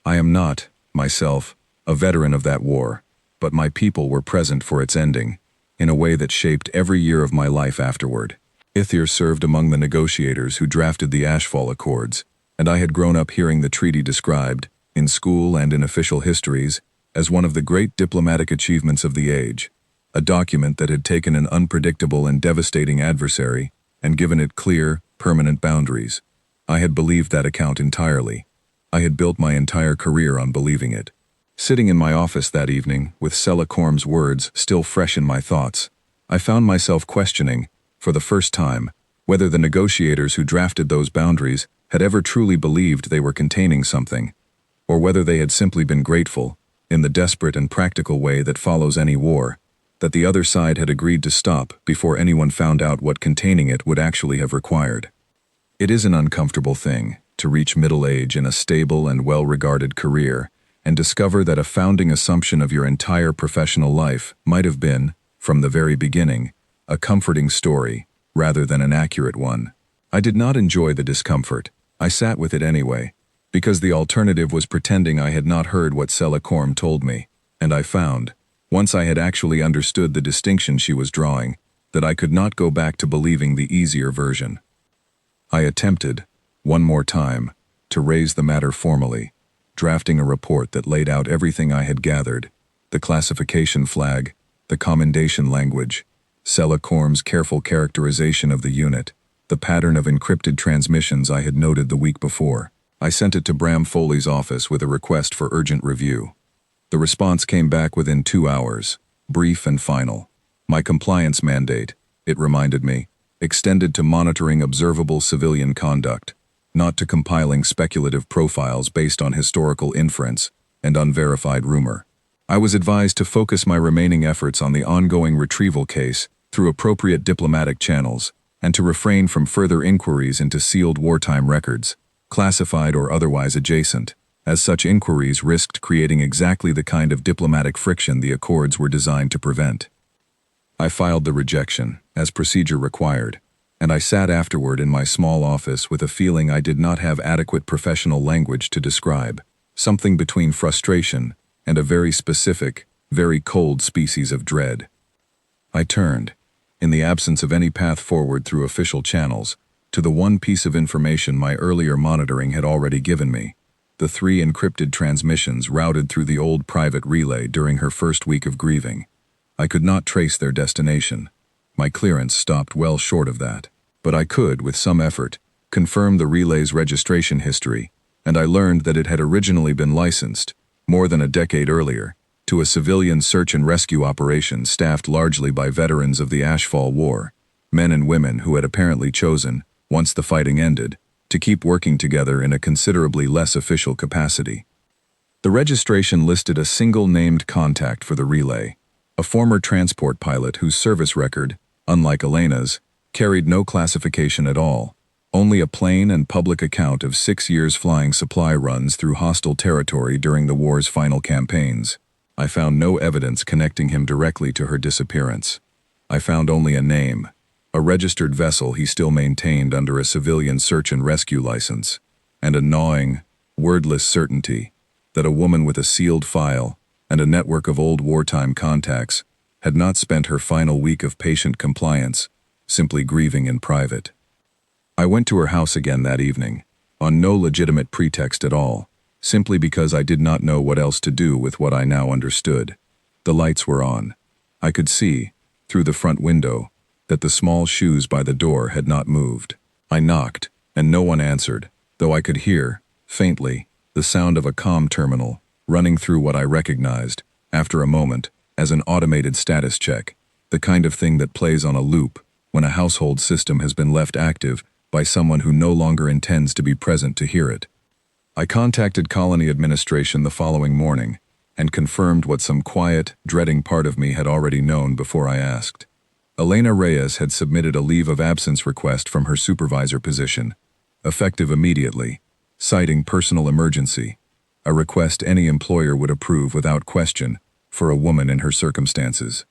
Speaker 1: I am not, myself, a veteran of that war, but my people were present for its ending, in a way that shaped every year of my life afterward. Ithier served among the negotiators who drafted the Ashfall Accords, and I had grown up hearing the treaty described, in school and in official histories, as one of the great diplomatic achievements of the age, a document that had taken an unpredictable and devastating adversary and given it clear, permanent boundaries. I had believed that account entirely. I had built my entire career on believing it. Sitting in my office that evening, with Sella Corm's words still fresh in my thoughts, I found myself questioning, for the first time, whether the negotiators who drafted those boundaries had ever truly believed they were containing something, or whether they had simply been grateful, in the desperate and practical way that follows any war, that the other side had agreed to stop before anyone found out what containing it would actually have required. It is an uncomfortable thing to reach middle age in a stable and well-regarded career and discover that a founding assumption of your entire professional life might have been, from the very beginning, a comforting story rather than an accurate one. I did not enjoy the discomfort. I sat with it anyway, because the alternative was pretending I had not heard what Sella Corm told me, and I found, once I had actually understood the distinction she was drawing, that I could not go back to believing the easier version. I attempted, one more time, to raise the matter formally, drafting a report that laid out everything I had gathered, the classification flag, the commendation language, Sella Corm's careful characterization of the unit, the pattern of encrypted transmissions I had noted the week before. I sent it to Bram Foley's office with a request for urgent review. The response came back within 2 hours, brief and final. My compliance mandate, it reminded me, extended to monitoring observable civilian conduct, not to compiling speculative profiles based on historical inference and unverified rumor. I was advised to focus my remaining efforts on the ongoing retrieval case through appropriate diplomatic channels, and to refrain from further inquiries into sealed wartime records, classified or otherwise adjacent, as such inquiries risked creating exactly the kind of diplomatic friction the Accords were designed to prevent. I filed the rejection, as procedure required, and I sat afterward in my small office with a feeling I did not have adequate professional language to describe, something between frustration and a very specific, very cold species of dread. I turned, in the absence of any path forward through official channels, to the one piece of information my earlier monitoring had already given me, the 3 encrypted transmissions routed through the old private relay during her first week of grieving. I could not trace their destination. My clearance stopped well short of that, but I could, with some effort, confirm the relay's registration history, and I learned that it had originally been licensed, more than a decade earlier, to a civilian search and rescue operation staffed largely by veterans of the HFY War, men and women who had apparently chosen, once the fighting ended, to keep working together in a considerably less official capacity. The registration listed a single named contact for the relay, a former transport pilot whose service record, unlike Elena's, carried no classification at all, only a plain and public account of 6 years flying supply runs through hostile territory during the war's final campaigns. I found no evidence connecting him directly to her disappearance. I found only a name, a registered vessel he still maintained under a civilian search and rescue license, and a gnawing, wordless certainty that a woman with a sealed file and a network of old wartime contacts had not spent her final week of patient compliance, simply grieving in private. I went to her house again that evening, on no legitimate pretext at all, simply because I did not know what else to do with what I now understood. The lights were on. I could see, through the front window, that the small shoes by the door had not moved. I knocked, and no one answered, though I could hear, faintly, the sound of a comm terminal running through what I recognized, after a moment, as an automated status check, the kind of thing that plays on a loop when a household system has been left active by someone who no longer intends to be present to hear it. I contacted Colony Administration the following morning and confirmed what some quiet, dreading part of me had already known before I asked. Elena Reyes had submitted a leave of absence request from her supervisor position, effective immediately, citing personal emergency, a request any employer would approve without question for a woman in her circumstances.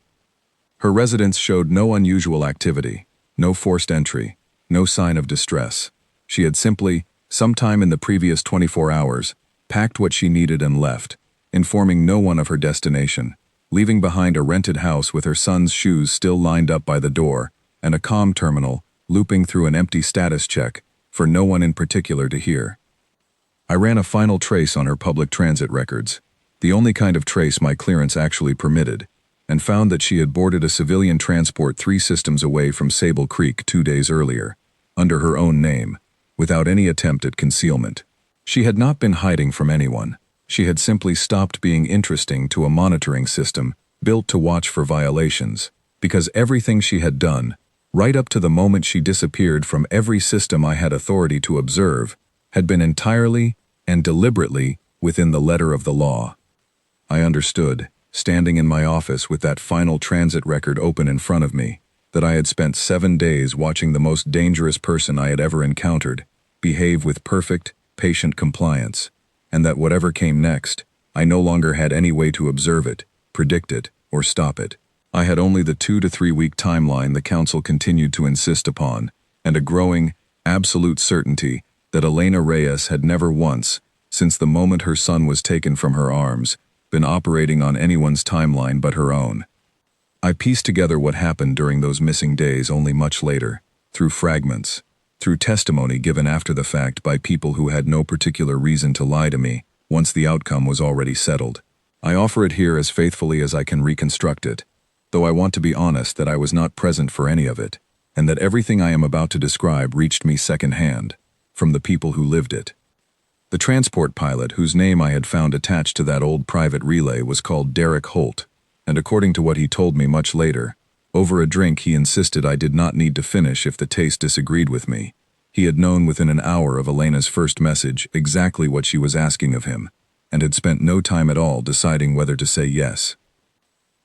Speaker 1: Her residence showed no unusual activity, no forced entry, no sign of distress. She had simply, sometime in the previous 24 hours, packed what she needed and left, informing no one of her destination, leaving behind a rented house with her son's shoes still lined up by the door and a comm terminal looping through an empty status check for no one in particular to hear. I ran a final trace on her public transit records, the only kind of trace my clearance actually permitted, and found that she had boarded a civilian transport 3 systems away from Sable Creek 2 days earlier, under her own name, without any attempt at concealment. She had not been hiding from anyone. She had simply stopped being interesting to a monitoring system built to watch for violations, because everything she had done, right up to the moment she disappeared from every system I had authority to observe, had been entirely and deliberately within the letter of the law. I understood, standing in my office with that final transit record open in front of me, that I had spent 7 days watching the most dangerous person I had ever encountered behave with perfect, patient compliance, and that whatever came next, I no longer had any way to observe it, predict it, or stop it. I had only the 2 to 3 week timeline the Council continued to insist upon, and a growing, absolute certainty that Elena Reyes had never once, since the moment her son was taken from her arms, been operating on anyone's timeline but her own. I pieced together what happened during those missing days only much later, through fragments, through testimony given after the fact by people who had no particular reason to lie to me once the outcome was already settled. I offer it here as faithfully as I can reconstruct it, though I want to be honest that I was not present for any of it, and that everything I am about to describe reached me secondhand, from the people who lived it. The transport pilot whose name I had found attached to that old private relay was called Derek Holt, and according to what he told me much later, over a drink he insisted I did not need to finish if the taste disagreed with me. He had known within an hour of Elena's first message exactly what she was asking of him, and had spent no time at all deciding whether to say yes.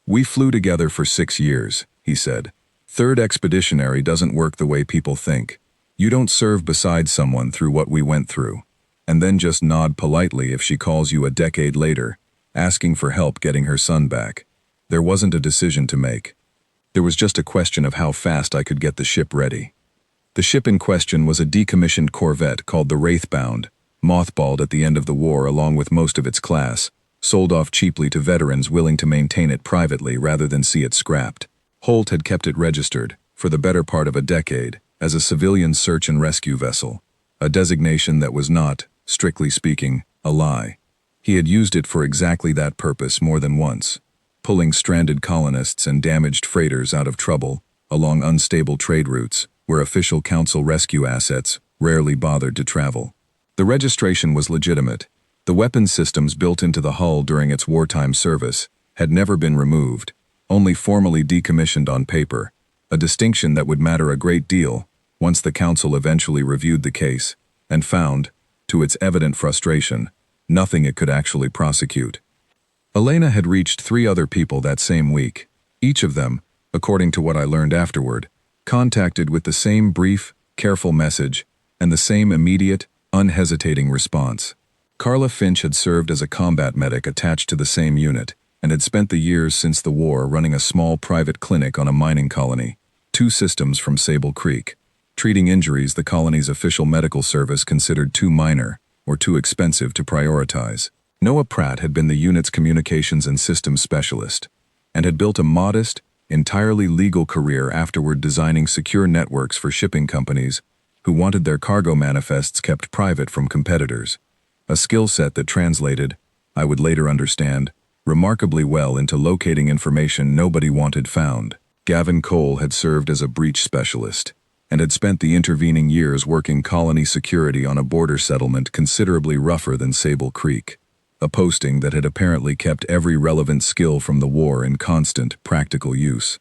Speaker 1: "We flew together for 6 years," he said, Third Expeditionary doesn't work the way people think. You don't serve beside someone through what we went through, and then just nod politely if she calls you a decade later, asking for help getting her son back. There wasn't a decision to make. There was just a question of how fast I could get the ship ready. The ship in question was a decommissioned corvette called the Wraithbound, mothballed at the end of the war along with most of its class, sold off cheaply to veterans willing to maintain it privately rather than see it scrapped. Holt had kept it registered, for the better part of a decade, as a civilian search and rescue vessel, a designation that was not, strictly speaking, a lie. He had used it for exactly that purpose more than once, pulling stranded colonists and damaged freighters out of trouble along unstable trade routes where official council rescue assets rarely bothered to travel. The registration was legitimate. The weapons systems built into the hull during its wartime service had never been removed, only formally decommissioned on paper, a distinction that would matter a great deal once the council eventually reviewed the case and found, to its evident frustration, nothing it could actually prosecute. Elena had reached 3 other people that same week, each of them, according to what I learned afterward, contacted with the same brief, careful message and the same immediate, unhesitating response. Carla Finch had served as a combat medic attached to the same unit and had spent the years since the war running a small private clinic on a mining colony, 2 systems from Sable Creek, treating injuries the colony's official medical service considered too minor or too expensive to prioritize. Noah Pratt had been the unit's communications and systems specialist and had built a modest, entirely legal career afterward designing secure networks for shipping companies who wanted their cargo manifests kept private from competitors, a skill set that translated, I would later understand, remarkably well into locating information nobody wanted found. Gavin Cole had served as a breach specialist and had spent the intervening years working colony security on a border settlement considerably rougher than Sable Creek, a posting that had apparently kept every relevant skill from the war in constant, practical use.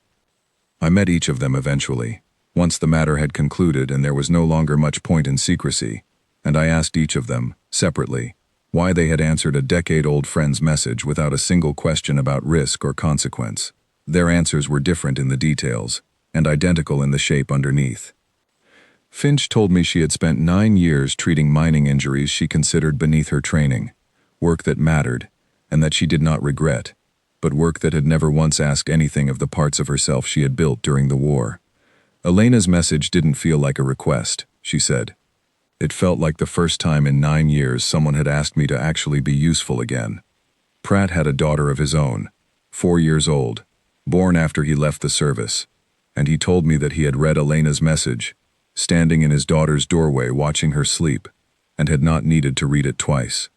Speaker 1: I met each of them eventually, once the matter had concluded and there was no longer much point in secrecy, and I asked each of them, separately, why they had answered a decade-old friend's message without a single question about risk or consequence. Their answers were different in the details, and identical in the shape underneath. Finch told me she had spent 9 years treating mining injuries she considered beneath her training, work that mattered, and that she did not regret, but work that had never once asked anything of the parts of herself she had built during the war. Elena's message didn't feel like a request, she said. It felt like the first time in 9 years someone had asked me to actually be useful again. Pratt had a daughter of his own, 4 years old, born after he left the service, and he told me that he had read Elena's message, standing in his daughter's doorway watching her sleep, and had not needed to read it twice.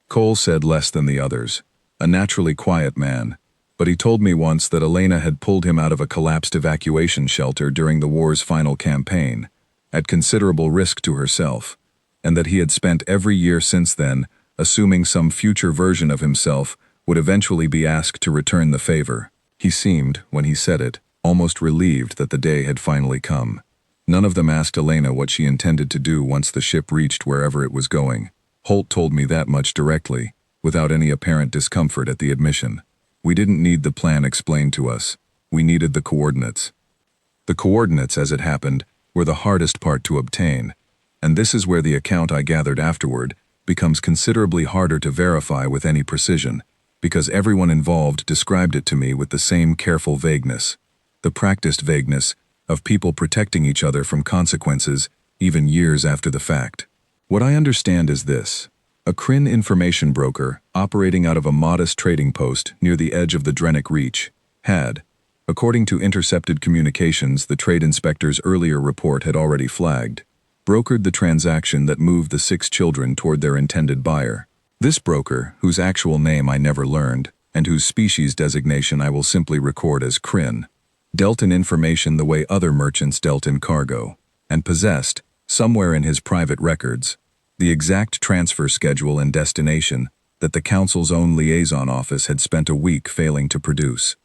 Speaker 1: Cole said less than the others, a naturally quiet man, but he told me once that Elena had pulled him out of a collapsed evacuation shelter during the war's final campaign, at considerable risk to herself, and that he had spent every year since then assuming some future version of himself would eventually be asked to return the favor. He seemed, when he said it, almost relieved that the day had finally come. None of them asked Elena what she intended to do once the ship reached wherever it was going. Holt told me that much directly, without any apparent discomfort at the admission. We didn't need the plan explained to us. We needed the coordinates. The coordinates, as it happened, were the hardest part to obtain, and this is where the account I gathered afterward becomes considerably harder to verify with any precision, because everyone involved described it to me with the same careful vagueness, the practiced vagueness of people protecting each other from consequences even years after the fact. What I understand is this. A Kryn information broker, operating out of a modest trading post near the edge of the Drennick Reach, had, according to intercepted communications the trade inspector's earlier report had already flagged, brokered the transaction that moved the 6 children toward their intended buyer. This broker, whose actual name I never learned, and whose species designation I will simply record as Kryn, dealt in information the way other merchants dealt in cargo, and possessed, somewhere in his private records, the exact transfer schedule and destination that the council's own liaison office had spent a week failing to produce.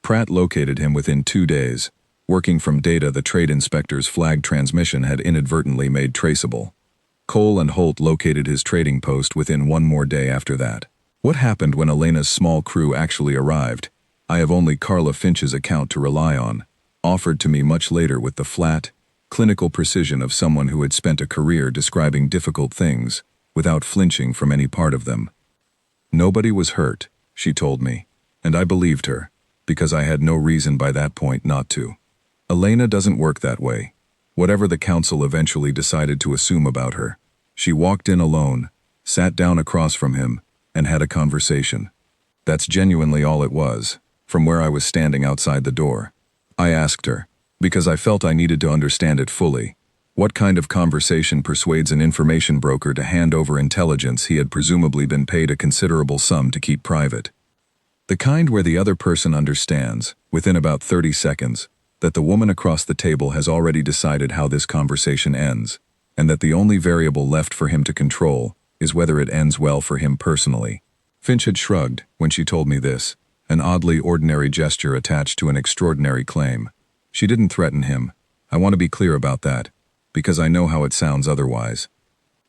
Speaker 1: Pratt located him within 2 days, working from data the trade inspector's flag transmission had inadvertently made traceable. Cole and Holt located his trading post within 1 more day after that. What happened when Elena's small crew actually arrived? I have only Carla Finch's account to rely on, offered to me much later with the flat, clinical precision of someone who had spent a career describing difficult things without flinching from any part of them. Nobody was hurt, she told me, and I believed her, because I had no reason by that point not to. Elena doesn't work that way. Whatever the council eventually decided to assume about her, she walked in alone, sat down across from him, and had a conversation. That's genuinely all it was, from where I was standing outside the door. I asked her, because I felt I needed to understand it fully, what kind of conversation persuades an information broker to hand over intelligence he had presumably been paid a considerable sum to keep private. The kind where the other person understands, within about 30 seconds, that the woman across the table has already decided how this conversation ends, and that the only variable left for him to control is whether it ends well for him personally. Finch had shrugged when she told me this, an oddly ordinary gesture attached to an extraordinary claim. She didn't threaten him. I want to be clear about that, because I know how it sounds otherwise.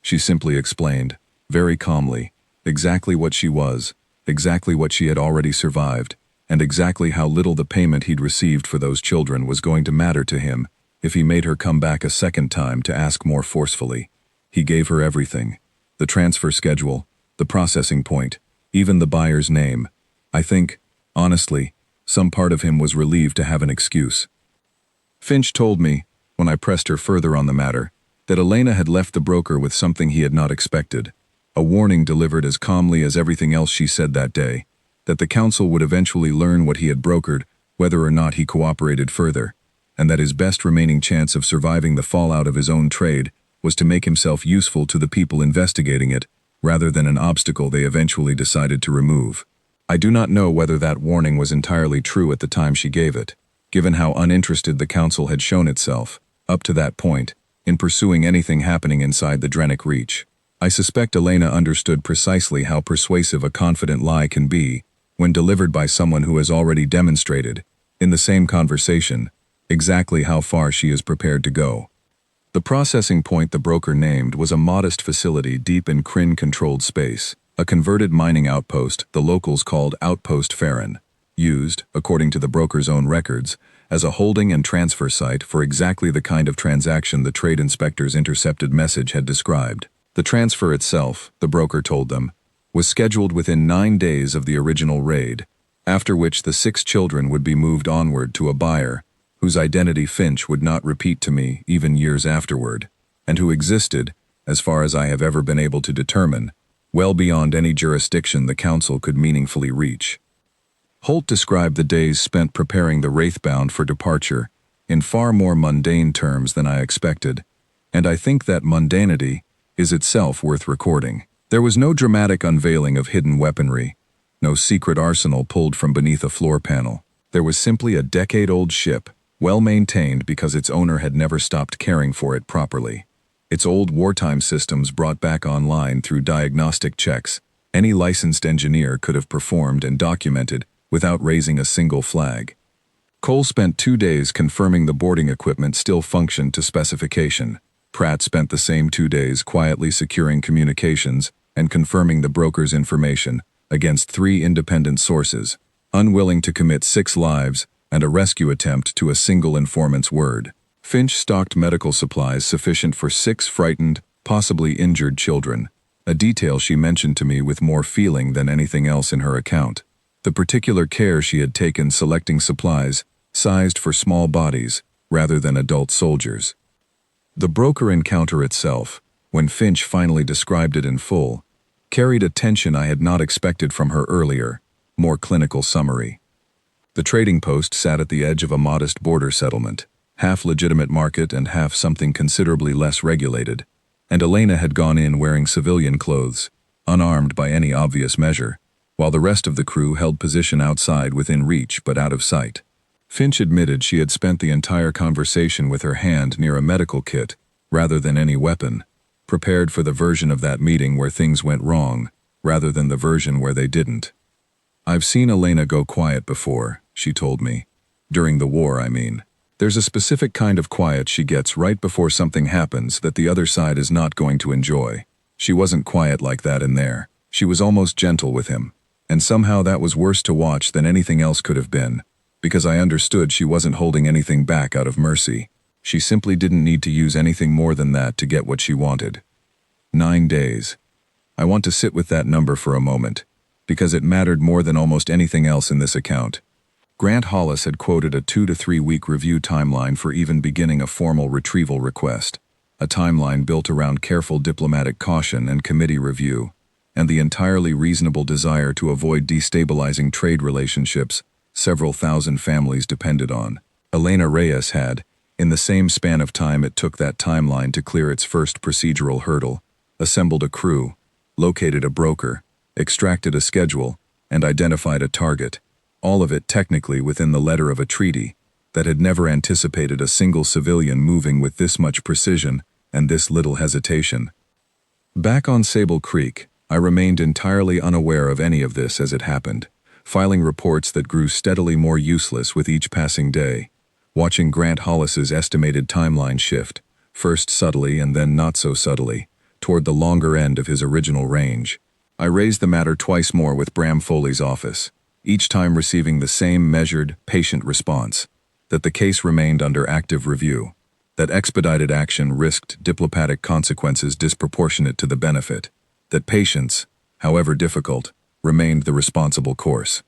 Speaker 1: She simply explained, very calmly, exactly what she was, exactly what she had already survived, and exactly how little the payment he'd received for those children was going to matter to him if he made her come back a second time to ask more forcefully. He gave her everything. The transfer schedule, the processing point, even the buyer's name. I think, honestly, some part of him was relieved to have an excuse. Finch told me, when I pressed her further on the matter, that Elena had left the broker with something he had not expected, a warning delivered as calmly as everything else she said that day, that the council would eventually learn what he had brokered, whether or not he cooperated further, and that his best remaining chance of surviving the fallout of his own trade was to make himself useful to the people investigating it, rather than an obstacle they eventually decided to remove. I do not know whether that warning was entirely true at the time she gave it, given how uninterested the council had shown itself, up to that point, in pursuing anything happening inside the Drenic Reach. I suspect Elena understood precisely how persuasive a confident lie can be when delivered by someone who has already demonstrated, in the same conversation, exactly how far she is prepared to go. The processing point the broker named was a modest facility deep in Kryn-controlled space, a converted mining outpost the locals called Outpost Farron, used, according to the broker's own records, as a holding and transfer site for exactly the kind of transaction the trade inspector's intercepted message had described. The transfer itself, the broker told them, was scheduled within 9 days of the original raid, after which the 6 children would be moved onward to a buyer whose identity Finch would not repeat to me even years afterward, and who existed, as far as I have ever been able to determine, well beyond any jurisdiction the council could meaningfully reach. Holt described the days spent preparing the Wraithbound for departure in far more mundane terms than I expected, and I think that mundanity is itself worth recording. There was no dramatic unveiling of hidden weaponry, no secret arsenal pulled from beneath a floor panel. There was simply a decade-old ship, well maintained because its owner had never stopped caring for it properly. Its old wartime systems brought back online through diagnostic checks any licensed engineer could have performed and documented without raising a single flag. Cole spent 2 days confirming the boarding equipment still functioned to specification. Pratt spent the same 2 days quietly securing communications and confirming the broker's information against 3 independent sources, unwilling to commit 6 lives and a rescue attempt to a single informant's word. Finch stocked medical supplies sufficient for 6 frightened, possibly injured children, a detail she mentioned to me with more feeling than anything else in her account. The particular care she had taken selecting supplies sized for small bodies rather than adult soldiers. The broker encounter itself, when Finch finally described it in full, carried a tension I had not expected from her earlier, more clinical summary. The trading post sat at the edge of a modest border settlement, half legitimate market and half something considerably less regulated, and Elena had gone in wearing civilian clothes, unarmed by any obvious measure, while the rest of the crew held position outside within reach but out of sight. Finch admitted she had spent the entire conversation with her hand near a medical kit, rather than any weapon, prepared for the version of that meeting where things went wrong, rather than the version where they didn't. I've seen Elena go quiet before, she told me. During the war, I mean. There's a specific kind of quiet she gets right before something happens that the other side is not going to enjoy. She wasn't quiet like that in there. She was almost gentle with him, and somehow that was worse to watch than anything else could have been. because I understood she wasn't holding anything back out of mercy. She simply didn't need to use anything more than that to get what she wanted. 9 days. I want to sit with that number for a moment, because it mattered more than almost anything else in this account. Grant Hollis had quoted a 2 to 3 week review timeline for even beginning a formal retrieval request, a timeline built around careful diplomatic caution and committee review, and the entirely reasonable desire to avoid destabilizing trade relationships several thousand families depended on. Elena Reyes had, in the same span of time it took that timeline to clear its first procedural hurdle, assembled a crew, located a broker, extracted a schedule, and identified a target, all of it technically within the letter of a treaty that had never anticipated a single civilian moving with this much precision and this little hesitation. Back on Sable Creek, I remained entirely unaware of any of this as it happened, filing reports that grew steadily more useless with each passing day, watching Grant Hollis's estimated timeline shift, first subtly and then not so subtly, toward the longer end of his original range. I raised the matter twice more with Bram Foley's office, each time receiving the same measured, patient response, that the case remained under active review, that expedited action risked diplomatic consequences disproportionate to the benefit, that patience, however difficult, remained the responsible course.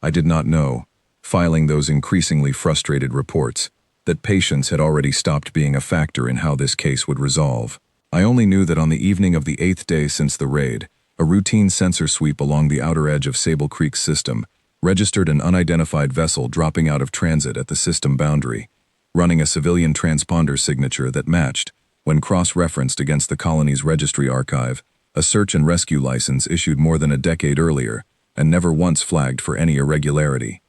Speaker 1: I did not know, filing those increasingly frustrated reports, that patience had already stopped being a factor in how this case would resolve. I only knew that on the evening of the 8th day since the raid, a routine sensor sweep along the outer edge of Sable Creek's system registered an unidentified vessel dropping out of transit at the system boundary, running a civilian transponder signature that matched, when cross-referenced against the colony's registry archive, a search and rescue license issued more than a decade earlier and never once flagged for any irregularity.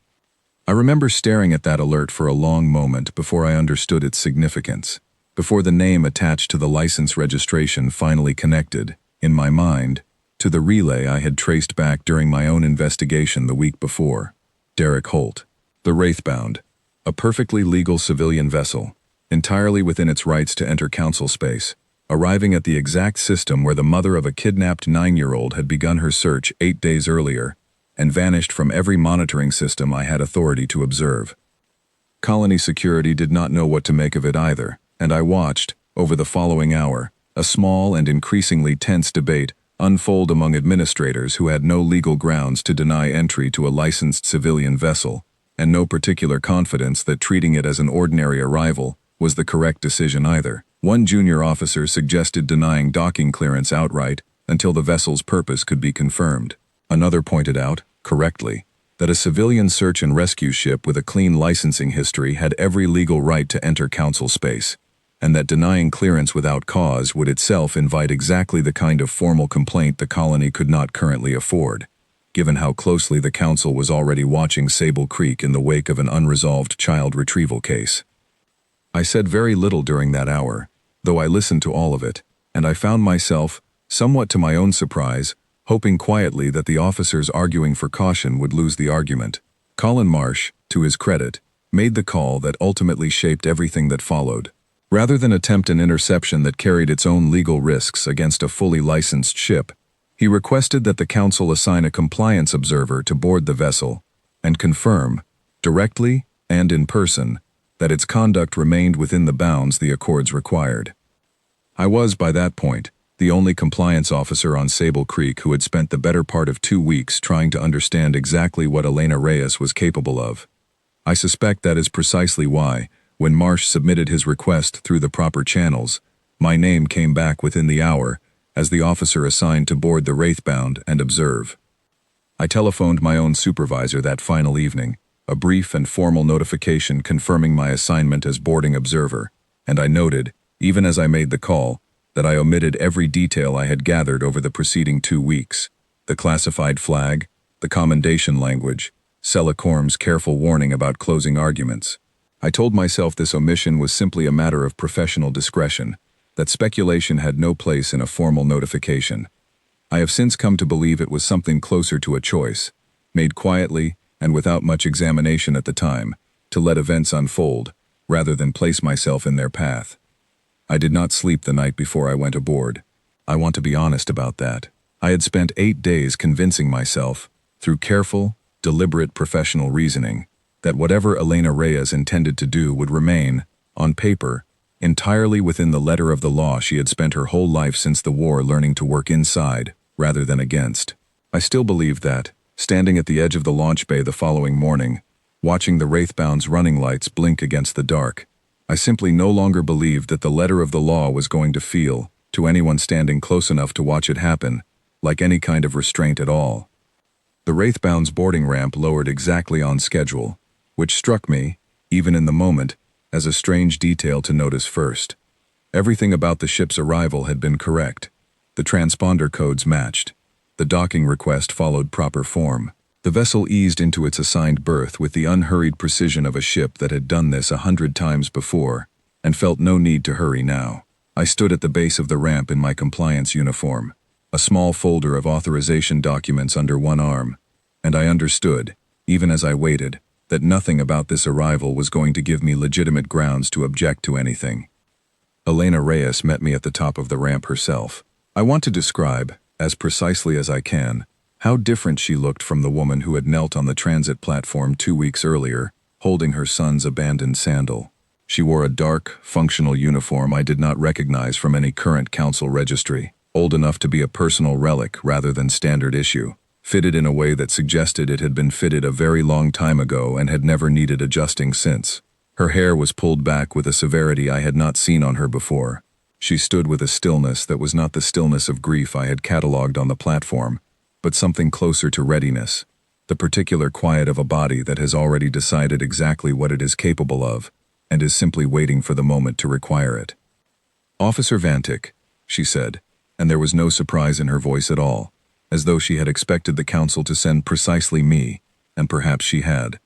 Speaker 1: I remember staring at that alert for a long moment before I understood its significance, before the name attached to the license registration finally connected, in my mind, to the relay I had traced back during my own investigation the week before. Derek Holt. The Wraithbound. A perfectly legal civilian vessel, entirely within its rights to enter council space, arriving at the exact system where the mother of a kidnapped 9-year-old had begun her search 8 days earlier, and vanished from every monitoring system I had authority to observe. Colony security did not know what to make of it either, and I watched, over the following hour, a small and increasingly tense debate unfold among administrators who had no legal grounds to deny entry to a licensed civilian vessel, and no particular confidence that treating it as an ordinary arrival was the correct decision either. One junior officer suggested denying docking clearance outright until the vessel's purpose could be confirmed. Another pointed out, correctly, that a civilian search and rescue ship with a clean licensing history had every legal right to enter council space, and that denying clearance without cause would itself invite exactly the kind of formal complaint the colony could not currently afford, given how closely the council was already watching Sable Creek in the wake of an unresolved child retrieval case. I said very little during that hour, though I listened to all of it, and I found myself, somewhat to my own surprise, hoping quietly that the officers arguing for caution would lose the argument. Colin Marsh, to his credit, made the call that ultimately shaped everything that followed. Rather than attempt an interception that carried its own legal risks against a fully licensed ship, he requested that the council assign a compliance observer to board the vessel and confirm, directly and in person, that its conduct remained within the bounds the accords required. I was, by that point, the only compliance officer on Sable Creek who had spent the better part of 2 weeks trying to understand exactly what Elena Reyes was capable of. I suspect that is precisely why, when Marsh submitted his request through the proper channels, my name came back within the hour as the officer assigned to board the Wraithbound and observe. I telephoned my own supervisor that final evening, a brief and formal notification confirming my assignment as boarding observer, and I noted, even as I made the call, that I omitted every detail I had gathered over the preceding 2 weeks: the classified flag, the commendation language, Selicorm's careful warning about closing arguments. I told myself this omission was simply a matter of professional discretion, that speculation had no place in a formal notification. I have since come to believe it was something closer to a choice, made quietly and without much examination at the time, to let events unfold, rather than place myself in their path. I did not sleep the night before I went aboard. I want to be honest about that. I had spent 8 days convincing myself, through careful, deliberate professional reasoning, that whatever Elena Reyes intended to do would remain, on paper, entirely within the letter of the law she had spent her whole life since the war learning to work inside, rather than against. I still believed that, standing at the edge of the launch bay the following morning, watching the Wraithbound's running lights blink against the dark, I simply no longer believed that the letter of the law was going to feel, to anyone standing close enough to watch it happen, like any kind of restraint at all. The Wraithbound's boarding ramp lowered exactly on schedule, which struck me, even in the moment, as a strange detail to notice first. Everything about the ship's arrival had been correct. The transponder codes matched. The docking request followed proper form. The vessel eased into its assigned berth with the unhurried precision of a ship that had done this 100 times before, and felt no need to hurry now. I stood at the base of the ramp in my compliance uniform, a small folder of authorization documents under one arm, and I understood, even as I waited, that nothing about this arrival was going to give me legitimate grounds to object to anything. Elena Reyes met me at the top of the ramp herself. I want to describe, as precisely as I can, how different she looked from the woman who had knelt on the transit platform 2 weeks earlier, holding her son's abandoned sandal. She wore a dark, functional uniform I did not recognize from any current council registry, old enough to be a personal relic rather than standard issue, fitted in a way that suggested it had been fitted a very long time ago and had never needed adjusting since. Her hair was pulled back with a severity I had not seen on her before. She stood with a stillness that was not the stillness of grief I had catalogued on the platform, but something closer to readiness, the particular quiet of a body that has already decided exactly what it is capable of, and is simply waiting for the moment to require it. "Officer Vantik," she said, and there was no surprise in her voice at all, as though she had expected the council to send precisely me, and perhaps she had.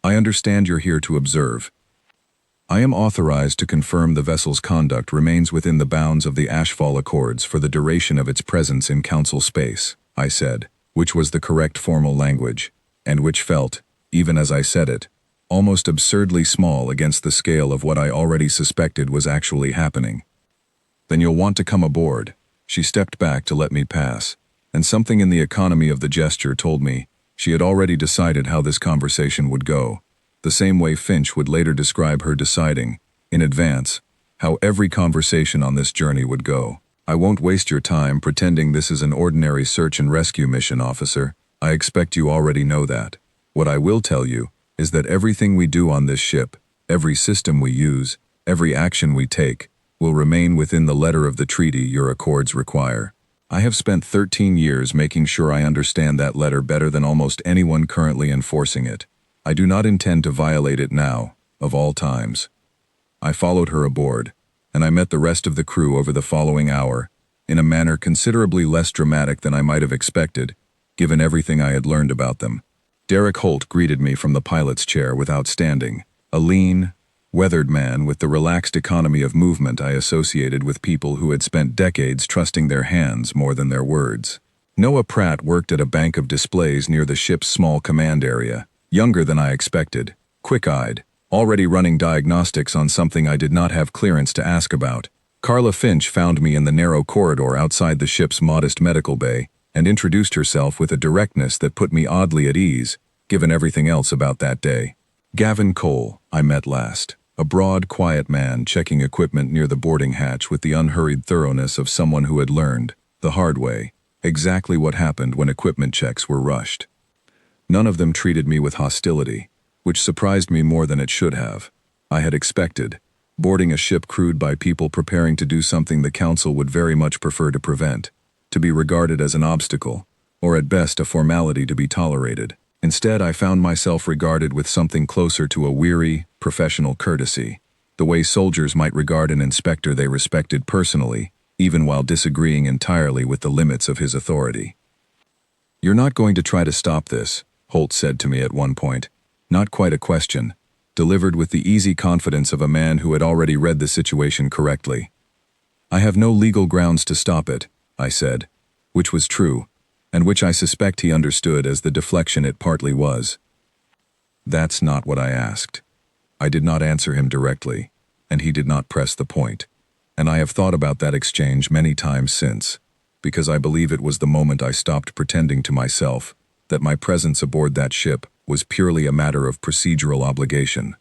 Speaker 1: "I understand you're here to observe. I am authorized to confirm the vessel's conduct remains within the bounds of the Ashfall Accords for the duration of its presence in council space," I said, which was the correct formal language, and which felt, even as I said it, almost absurdly small against the scale of what I already suspected was actually happening. "Then you'll want to come aboard." She stepped back to let me pass, and something in the economy of the gesture told me she had already decided how this conversation would go, the same way Finch would later describe her deciding, in advance, how every conversation on this journey would go. "I won't waste your time pretending this is an ordinary search and rescue mission, officer. I expect you already know that. What I will tell you is that everything we do on this ship, every system we use, every action we take, will remain within the letter of the treaty your accords require. I have spent 13 years making sure I understand that letter better than almost anyone currently enforcing it. I do not intend to violate it now, of all times." I followed her aboard, and I met the rest of the crew over the following hour, in a manner considerably less dramatic than I might have expected, given everything I had learned about them. Derek Holt greeted me from the pilot's chair without standing, a lean, weathered man with the relaxed economy of movement I associated with people who had spent decades trusting their hands more than their words. Noah Pratt worked at a bank of displays near the ship's small command area, younger than I expected, quick-eyed, already running diagnostics on something I did not have clearance to ask about. Carla Finch found me in the narrow corridor outside the ship's modest medical bay and introduced herself with a directness that put me oddly at ease, given everything else about that day. Gavin Cole, I met last, a broad, quiet man checking equipment near the boarding hatch with the unhurried thoroughness of someone who had learned, the hard way, exactly what happened when equipment checks were rushed. None of them treated me with hostility, which surprised me more than it should have. I had expected, boarding a ship crewed by people preparing to do something the council would very much prefer to prevent, to be regarded as an obstacle, or at best a formality to be tolerated. Instead, I found myself regarded with something closer to a weary, professional courtesy, the way soldiers might regard an inspector they respected personally, even while disagreeing entirely with the limits of his authority. "You're not going to try to stop this," Holt said to me at one point, not quite a question, delivered with the easy confidence of a man who had already read the situation correctly. "I have no legal grounds to stop it," I said, which was true, and which I suspect he understood as the deflection it partly was. "That's not what I asked." I did not answer him directly, and he did not press the point, and I have thought about that exchange many times since, because I believe it was the moment I stopped pretending to myself that my presence aboard that ship was purely a matter of procedural obligation.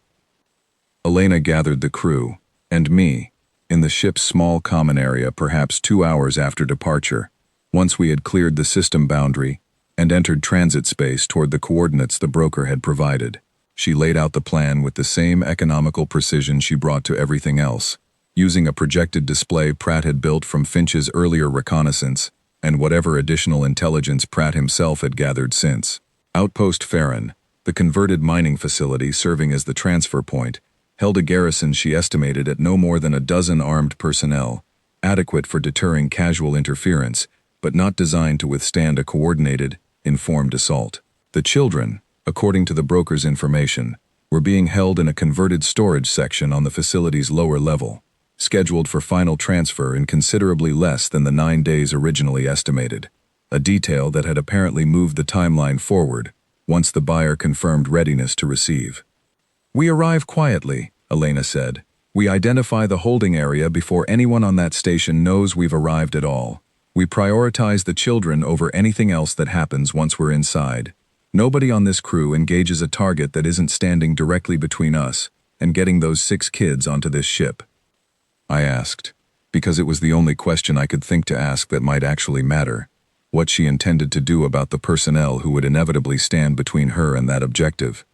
Speaker 1: Elena gathered the crew, and me, in the ship's small common area perhaps 2 hours after departure, once we had cleared the system boundary and entered transit space toward the coordinates the broker had provided. She laid out the plan with the same economical precision she brought to everything else, using a projected display Pratt had built from Finch's earlier reconnaissance and whatever additional intelligence Pratt himself had gathered since. Outpost Farron, the converted mining facility serving as the transfer point, held a garrison she estimated at no more than a dozen armed personnel, adequate for deterring casual interference, but not designed to withstand a coordinated, informed assault. The children, according to the broker's information, were being held in a converted storage section on the facility's lower level, scheduled for final transfer in considerably less than the 9 days originally estimated, a detail that had apparently moved the timeline forward once the buyer confirmed readiness to receive. "We arrive quietly," Elena said. "We identify the holding area before anyone on that station knows we've arrived at all. We prioritize the children over anything else that happens once we're inside. Nobody on this crew engages a target that isn't standing directly between us and getting those 6 kids onto this ship." I asked, because it was the only question I could think to ask that might actually matter, what she intended to do about the personnel who would inevitably stand between her and that objective.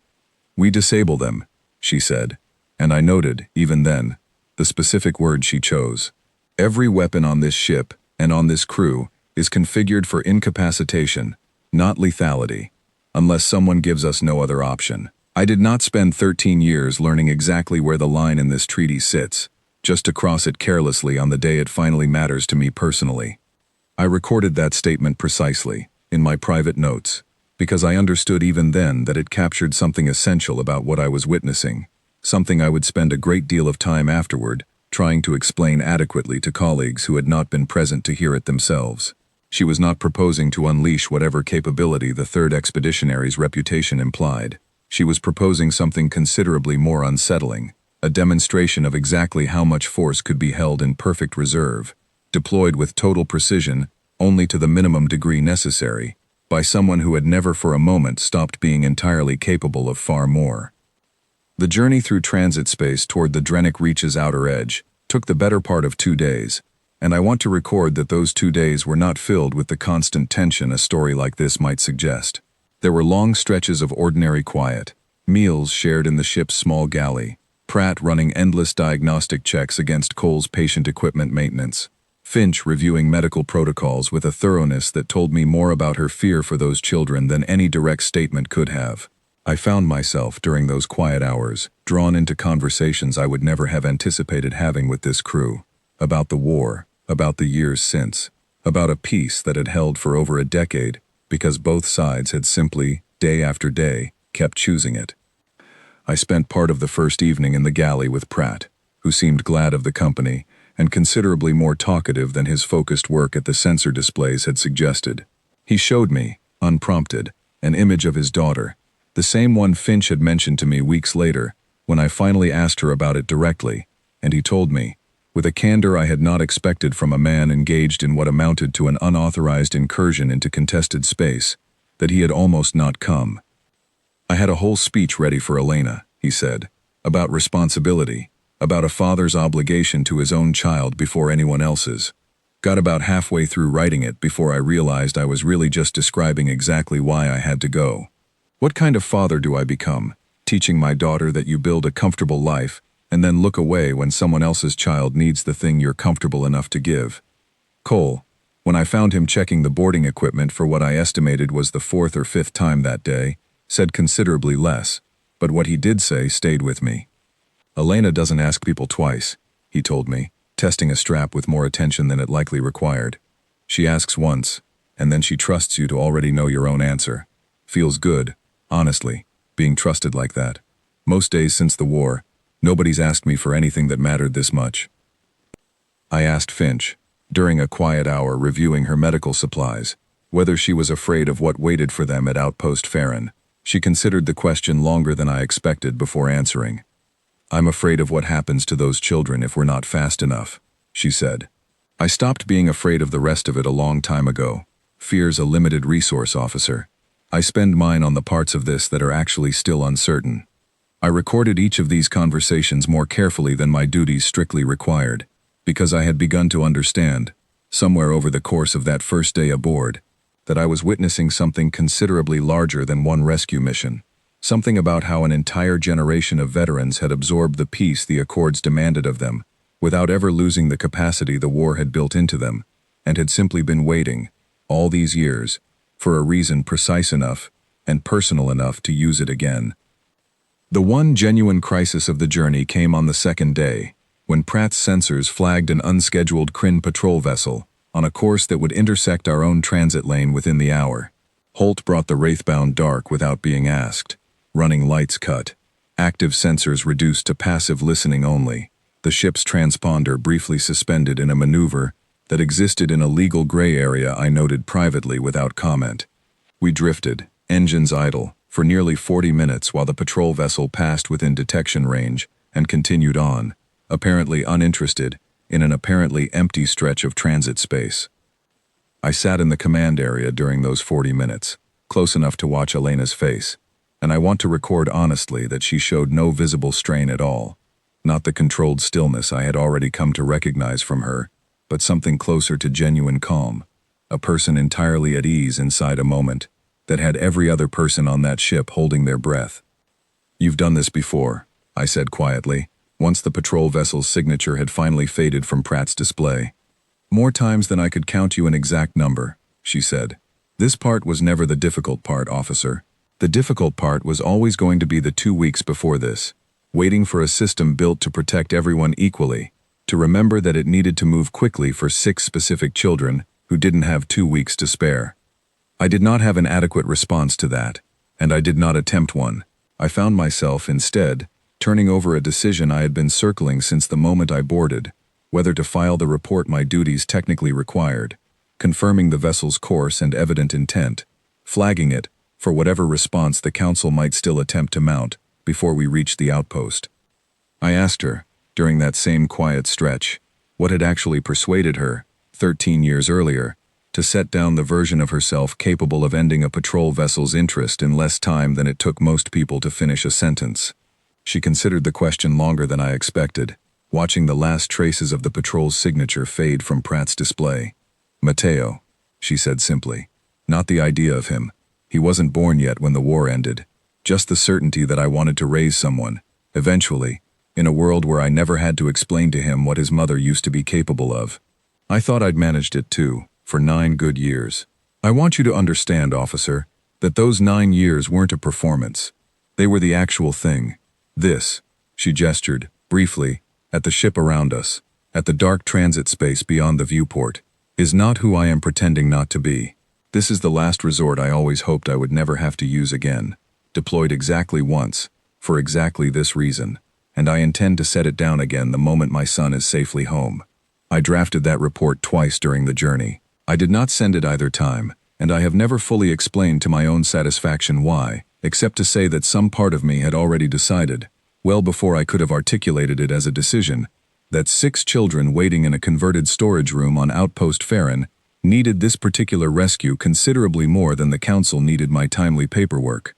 Speaker 1: "We disable them," she said, and I noted, even then, the specific word she chose. "Every weapon on this ship and on this crew is configured for incapacitation, not lethality, unless someone gives us no other option." I did not spend 13 years learning exactly where the line in this treaty sits, just to cross it carelessly on the day it finally matters to me personally. I recorded that statement precisely, in my private notes, because I understood even then that it captured something essential about what I was witnessing, something I would spend a great deal of time afterward trying to explain adequately to colleagues who had not been present to hear it themselves. She was not proposing to unleash whatever capability the Third Expeditionary's reputation implied. She was proposing something considerably more unsettling, a demonstration of exactly how much force could be held in perfect reserve, deployed with total precision, only to the minimum degree necessary, by someone who had never for a moment stopped being entirely capable of far more. The journey through transit space toward the Drenic Reach's outer edge took the better part of 2 days, and I want to record that those 2 days were not filled with the constant tension a story like this might suggest. There were long stretches of ordinary quiet, meals shared in the ship's small galley, Pratt running endless diagnostic checks against Cole's patient equipment maintenance, Finch reviewing medical protocols with a thoroughness that told me more about her fear for those children than any direct statement could have. I found myself, during those quiet hours, drawn into conversations I would never have anticipated having with this crew, about the war, about the years since, about a peace that had held for over a decade, because both sides had simply, day after day, kept choosing it. I spent part of the first evening in the galley with Pratt, who seemed glad of the company and considerably more talkative than his focused work at the sensor displays had suggested. He showed me, unprompted, an image of his daughter, the same one Finch had mentioned to me weeks later, when I finally asked her about it directly, and he told me, with a candor I had not expected from a man engaged in what amounted to an unauthorized incursion into contested space, that he had almost not come. "I had a whole speech ready for Elena," he said, "about responsibility, about a father's obligation to his own child before anyone else's. Got about halfway through writing it before I realized I was really just describing exactly why I had to go. What kind of father do I become, teaching my daughter that you build a comfortable life and then look away when someone else's child needs the thing you're comfortable enough to give?" Cole, when I found him checking the boarding equipment for what I estimated was the 4th or 5th time that day, said considerably less, but what he did say stayed with me. "Elena doesn't ask people twice," he told me, testing a strap with more attention than it likely required. "She asks once, and then she trusts you to already know your own answer. Feels good, honestly, being trusted like that. Most days since the war, nobody's asked me for anything that mattered this much." I asked Finch, during a quiet hour reviewing her medical supplies, whether she was afraid of what waited for them at Outpost Farron. She considered the question longer than I expected before answering. "I'm afraid of what happens to those children if we're not fast enough," she said. "I stopped being afraid of the rest of it a long time ago. Fear's a limited resource, officer. I spend mine on the parts of this that are actually still uncertain. I recorded each of these conversations more carefully than my duties strictly required, because I had begun to understand, somewhere over the course of that first day aboard, that I was witnessing something considerably larger than one rescue mission. Something about how an entire generation of veterans had absorbed the peace the Accords demanded of them, without ever losing the capacity the war had built into them, and had simply been waiting, all these years, for a reason precise enough and personal enough to use it again. The one genuine crisis of the journey came on the second day, when Pratt's sensors flagged an unscheduled Kryn patrol vessel on a course that would intersect our own transit lane within the hour. Holt brought the wraithbound dark without being asked. Running lights cut, active sensors reduced to passive listening only, the ship's transponder briefly suspended in a maneuver that existed in a legal gray area I noted privately without comment. We drifted, engines idle, for nearly 40 minutes while the patrol vessel passed within detection range and continued on, apparently uninterested, in an apparently empty stretch of transit space. I sat in the command area during those 40 minutes, close enough to watch Elena's face, and I want to record honestly that she showed no visible strain at all, not the controlled stillness I had already come to recognize from her, but something closer to genuine calm, a person entirely at ease inside a moment that had every other person on that ship holding their breath. "You've done this before," I said quietly, once the patrol vessel's signature had finally faded from Pratt's display. "More times than I could count you an exact number," she said. "This part was never the difficult part, officer. The difficult part was always going to be the 2 weeks before this, waiting for a system built to protect everyone equally, to remember that it needed to move quickly for 6 specific children who didn't have 2 weeks to spare. I did not have an adequate response to that, and I did not attempt one. I found myself, instead, turning over a decision I had been circling since the moment I boarded, whether to file the report my duties technically required, confirming the vessel's course and evident intent, flagging it, for whatever response the Council might still attempt to mount before we reached the outpost. I asked her, during that same quiet stretch, what had actually persuaded her, 13 years earlier, to set down the version of herself capable of ending a patrol vessel's interest in less time than it took most people to finish a sentence. She considered the question longer than I expected, watching the last traces of the patrol's signature fade from Pratt's display. "Mateo," she said simply. "Not the idea of him. He wasn't born yet when the war ended. Just the certainty that I wanted to raise someone, eventually, in a world where I never had to explain to him what his mother used to be capable of. I thought I'd managed it too, for 9 good years. I want you to understand, officer, that those 9 years weren't a performance. They were the actual thing. This," she gestured, briefly, at the ship around us, at the dark transit space beyond the viewport, "is not who I am pretending not to be. This is the last resort I always hoped I would never have to use again, deployed exactly once, for exactly this reason, and I intend to set it down again the moment my son is safely home. I drafted that report twice during the journey. I did not send it either time, and I have never fully explained to my own satisfaction why, except to say that some part of me had already decided, well before I could have articulated it as a decision, that 6 children waiting in a converted storage room on Outpost Farron needed this particular rescue considerably more than the Council needed my timely paperwork.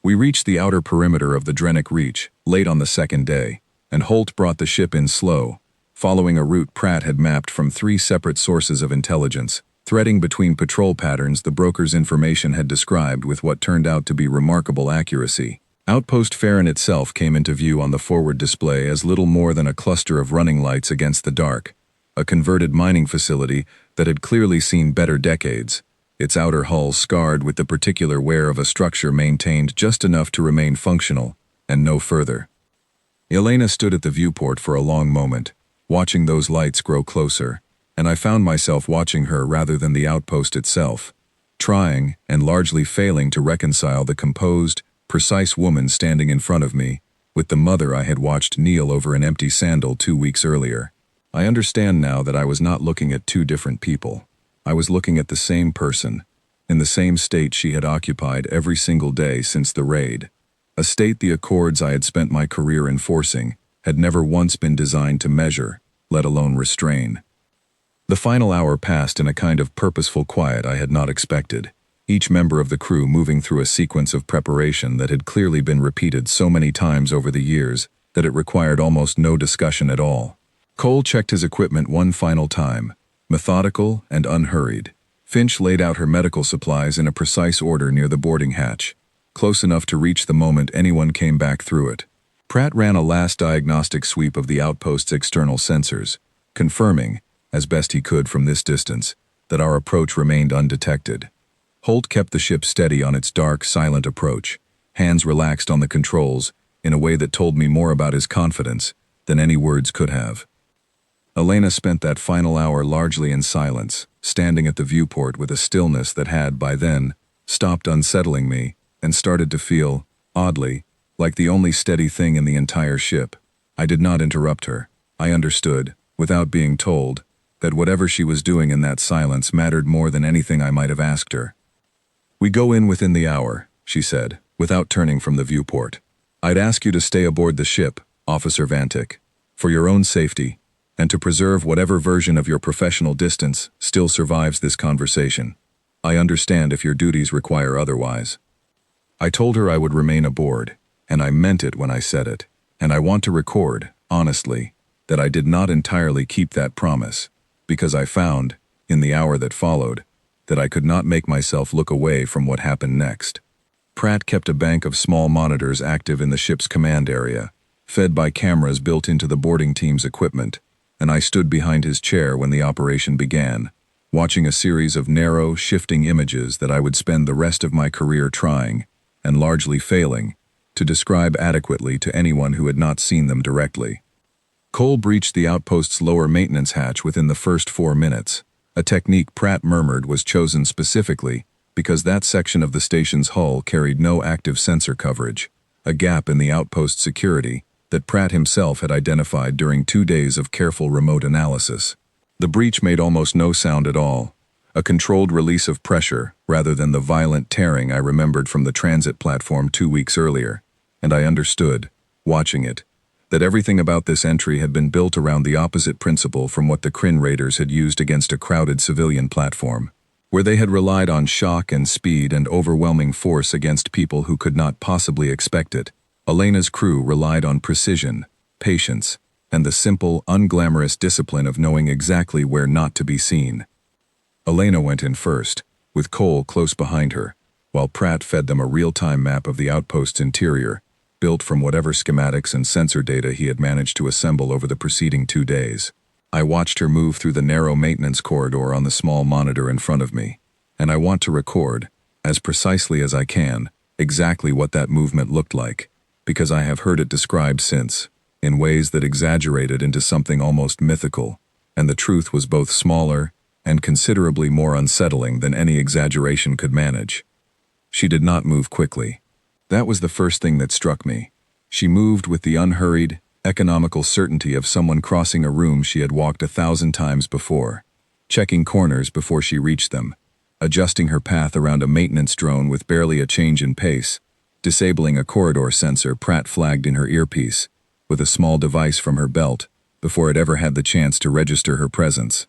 Speaker 1: We reached the outer perimeter of the Drenic Reach, late on the second day, and Holt brought the ship in slow, following a route Pratt had mapped from 3 separate sources of intelligence, threading between patrol patterns the broker's information had described with what turned out to be remarkable accuracy. Outpost Farron itself came into view on the forward display as little more than a cluster of running lights against the dark, a converted mining facility that had clearly seen better decades, its outer hull scarred with the particular wear of a structure maintained just enough to remain functional, and no further. Elena stood at the viewport for a long moment, watching those lights grow closer, and I found myself watching her rather than the outpost itself, trying, and largely failing to reconcile the composed, precise woman standing in front of me with the mother I had watched kneel over an empty sandal 2 weeks earlier. I understand now that I was not looking at 2 different people. I was looking at the same person, in the same state she had occupied every single day since the raid, a state the Accords I had spent my career enforcing had never once been designed to measure, let alone restrain. The final hour passed in a kind of purposeful quiet I had not expected, each member of the crew moving through a sequence of preparation that had clearly been repeated so many times over the years that it required almost no discussion at all. Cole checked his equipment one final time, methodical and unhurried. Finch laid out her medical supplies in a precise order near the boarding hatch, close enough to reach the moment anyone came back through it. Pratt ran a last diagnostic sweep of the outpost's external sensors, confirming, as best he could from this distance, that our approach remained undetected. Holt kept the ship steady on its dark, silent approach, hands relaxed on the controls in a way that told me more about his confidence than any words could have. Elena spent that final hour largely in silence, standing at the viewport with a stillness that had, by then, stopped unsettling me and started to feel, oddly, like the only steady thing in the entire ship. I did not interrupt her. I understood, without being told, that whatever she was doing in that silence mattered more than anything I might have asked her. "We go in within the hour," she said, without turning from the viewport. "I'd ask you to stay aboard the ship, Officer Vantik, for your own safety, and to preserve whatever version of your professional distance still survives this conversation. I understand if your duties require otherwise." I told her I would remain aboard, and I meant it when I said it, and I want to record, honestly, that I did not entirely keep that promise, because I found, in the hour that followed, that I could not make myself look away from what happened next. Pratt kept a bank of small monitors active in the ship's command area, fed by cameras built into the boarding team's equipment, and I stood behind his chair when the operation began, watching a series of narrow, shifting images that I would spend the rest of my career trying, and largely failing, to describe adequately to anyone who had not seen them directly. Cole breached the outpost's lower maintenance hatch within the first 4 minutes, a technique Pratt murmured was chosen specifically because that section of the station's hull carried no active sensor coverage, a gap in the outpost security that Pratt himself had identified during 2 days of careful remote analysis. The breach made almost no sound at all, a controlled release of pressure rather than the violent tearing I remembered from the transit platform 2 weeks earlier, and I understood, watching it, that everything about this entry had been built around the opposite principle from what the Kryn raiders had used against a crowded civilian platform, where they had relied on shock and speed and overwhelming force against people who could not possibly expect it. Elena's crew relied on precision, patience, and the simple, unglamorous discipline of knowing exactly where not to be seen. Elena went in first, with Cole close behind her, while Pratt fed them a real-time map of the outpost's interior, built from whatever schematics and sensor data he had managed to assemble over the preceding 2 days. I watched her move through the narrow maintenance corridor on the small monitor in front of me, and I want to record, as precisely as I can, exactly what that movement looked like, because I have heard it described since, in ways that exaggerated into something almost mythical, and the truth was both smaller and considerably more unsettling than any exaggeration could manage. She did not move quickly. That was the first thing that struck me. She moved with the unhurried, economical certainty of someone crossing a room she had walked 1,000 times before, checking corners before she reached them, adjusting her path around a maintenance drone with barely a change in pace, disabling a corridor sensor Pratt flagged in her earpiece, with a small device from her belt, before it ever had the chance to register her presence.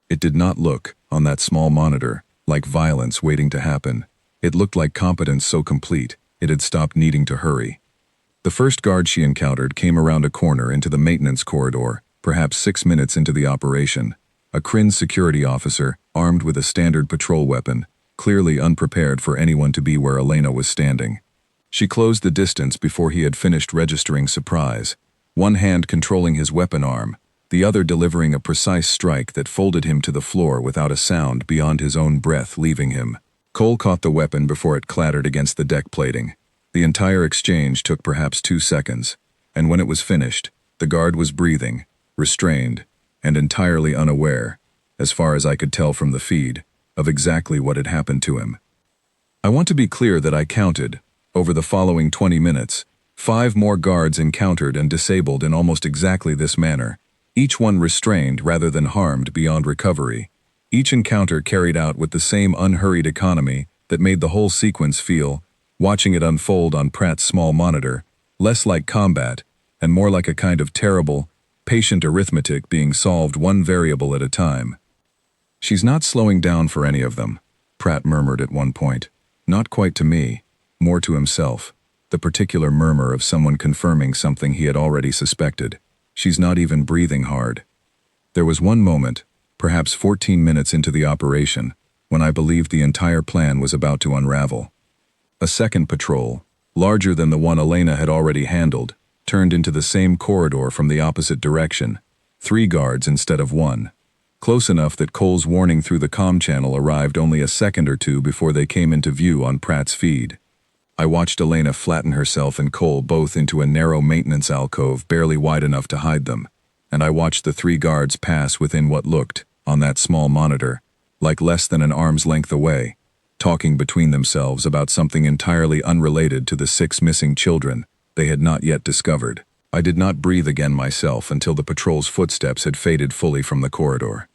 Speaker 1: It did not look, on that small monitor, like violence waiting to happen. It looked like competence so complete, it had stopped needing to hurry. The first guard she encountered came around a corner into the maintenance corridor, perhaps 6 minutes into the operation. A Kryn security officer, armed with a standard patrol weapon, clearly unprepared for anyone to be where Elena was standing. She closed the distance before he had finished registering surprise, one hand controlling his weapon arm, the other delivering a precise strike that folded him to the floor without a sound beyond his own breath leaving him. Cole caught the weapon before it clattered against the deck plating. The entire exchange took perhaps 2 seconds, and when it was finished, the guard was breathing, restrained, and entirely unaware, as far as I could tell from the feed, of exactly what had happened to him. I want to be clear that I counted, over the following 20 minutes, 5 more guards encountered and disabled in almost exactly this manner, each one restrained rather than harmed beyond recovery. Each encounter carried out with the same unhurried economy that made the whole sequence feel, watching it unfold on Pratt's small monitor, less like combat and more like a kind of terrible, patient arithmetic being solved one variable at a time. She's not slowing down for any of them. Pratt murmured at one point. Not quite to me, more to himself. The particular murmur of someone confirming something he had already suspected. She's not even breathing hard. There was one moment, perhaps 14 minutes into the operation, when I believed the entire plan was about to unravel. A second patrol, larger than the one Elena had already handled, turned into the same corridor from the opposite direction. 3 guards instead of 1. Close enough that Cole's warning through the comm channel arrived only a second or two before they came into view on Pratt's feed. I watched Elena flatten herself and Cole both into a narrow maintenance alcove barely wide enough to hide them, and I watched the 3 guards pass within what looked, on that small monitor, like less than an arm's length away, talking between themselves about something entirely unrelated to the 6 missing children they had not yet discovered. I did not breathe again myself until the patrol's footsteps had faded fully from the corridor.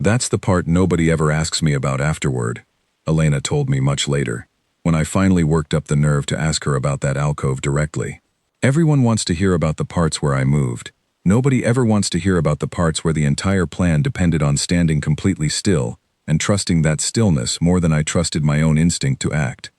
Speaker 1: That's the part nobody ever asks me about afterward, Elena told me much later, when I finally worked up the nerve to ask her about that alcove directly. Everyone wants to hear about the parts where I moved. Nobody ever wants to hear about the parts where the entire plan depended on standing completely still and trusting that stillness more than I trusted my own instinct to act.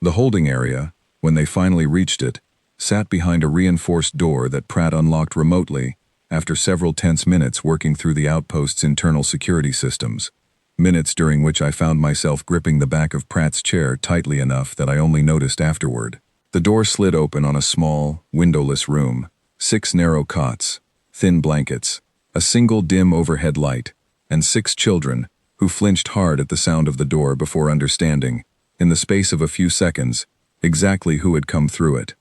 Speaker 1: The holding area, when they finally reached it, sat behind a reinforced door that Pratt unlocked remotely after several tense minutes working through the outpost's internal security systems, minutes during which I found myself gripping the back of Pratt's chair tightly enough that I only noticed afterward. The door slid open on a small, windowless room, 6 narrow cots, thin blankets, a single dim overhead light, and 6 children who flinched hard at the sound of the door before understanding, in the space of a few seconds, exactly who had come through it.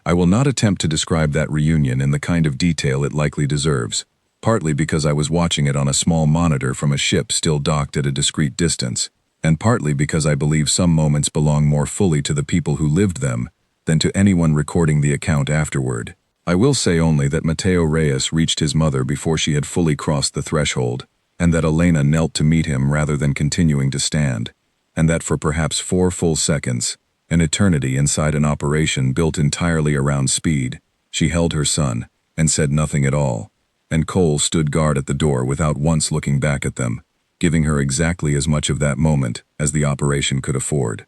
Speaker 1: I will not attempt to describe that reunion in the kind of detail it likely deserves, partly because I was watching it on a small monitor from a ship still docked at a discreet distance, and partly because I believe some moments belong more fully to the people who lived them than to anyone recording the account afterward. I will say only that Mateo Reyes reached his mother before she had fully crossed the threshold, and that Elena knelt to meet him rather than continuing to stand, and that for perhaps 4 full seconds, an eternity inside an operation built entirely around speed, she held her son and said nothing at all, and Cole stood guard at the door without once looking back at them, giving her exactly as much of that moment as the operation could afford.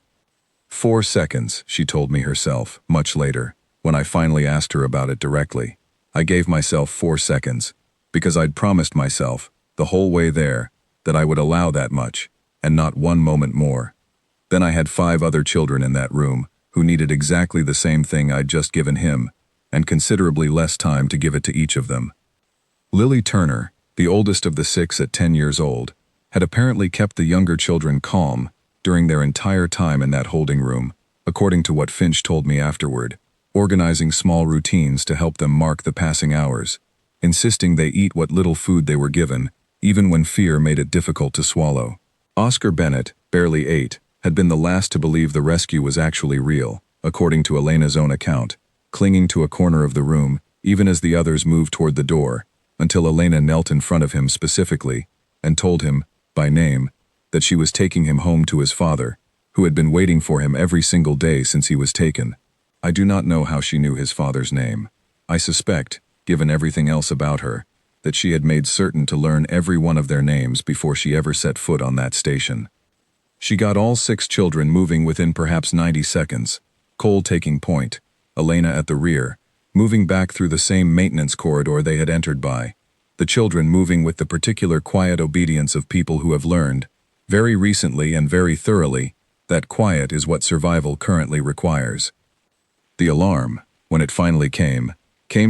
Speaker 1: 4 seconds, she told me herself, much later, when I finally asked her about it directly. I gave myself 4 seconds, because I'd promised myself, the whole way there, that I would allow that much, and not 1 moment more. Then I had 5 other children in that room, who needed exactly the same thing I'd just given him, and considerably less time to give it to each of them. Lily Turner, the oldest of the 6 at 10 years old, had apparently kept the younger children calm during their entire time in that holding room, according to what Finch told me afterward, organizing small routines to help them mark the passing hours, insisting they eat what little food they were given, even when fear made it difficult to swallow. Oscar Bennett, barely 8, had been the last to believe the rescue was actually real, according to Elena's own account, clinging to a corner of the room, even as the others moved toward the door, until Elena knelt in front of him specifically, and told him, by name, that she was taking him home to his father, who had been waiting for him every single day since he was taken. I do not know how she knew his father's name. I suspect, given everything else about her, that she had made certain to learn every one of their names before she ever set foot on that station. She got all 6 children moving within perhaps 90 seconds, Cole taking point, Elena at the rear, moving back through the same maintenance corridor they had entered by, the children moving with the particular quiet obedience of people who have learned, very recently and very thoroughly, that quiet is what survival currently requires. The alarm, when it finally came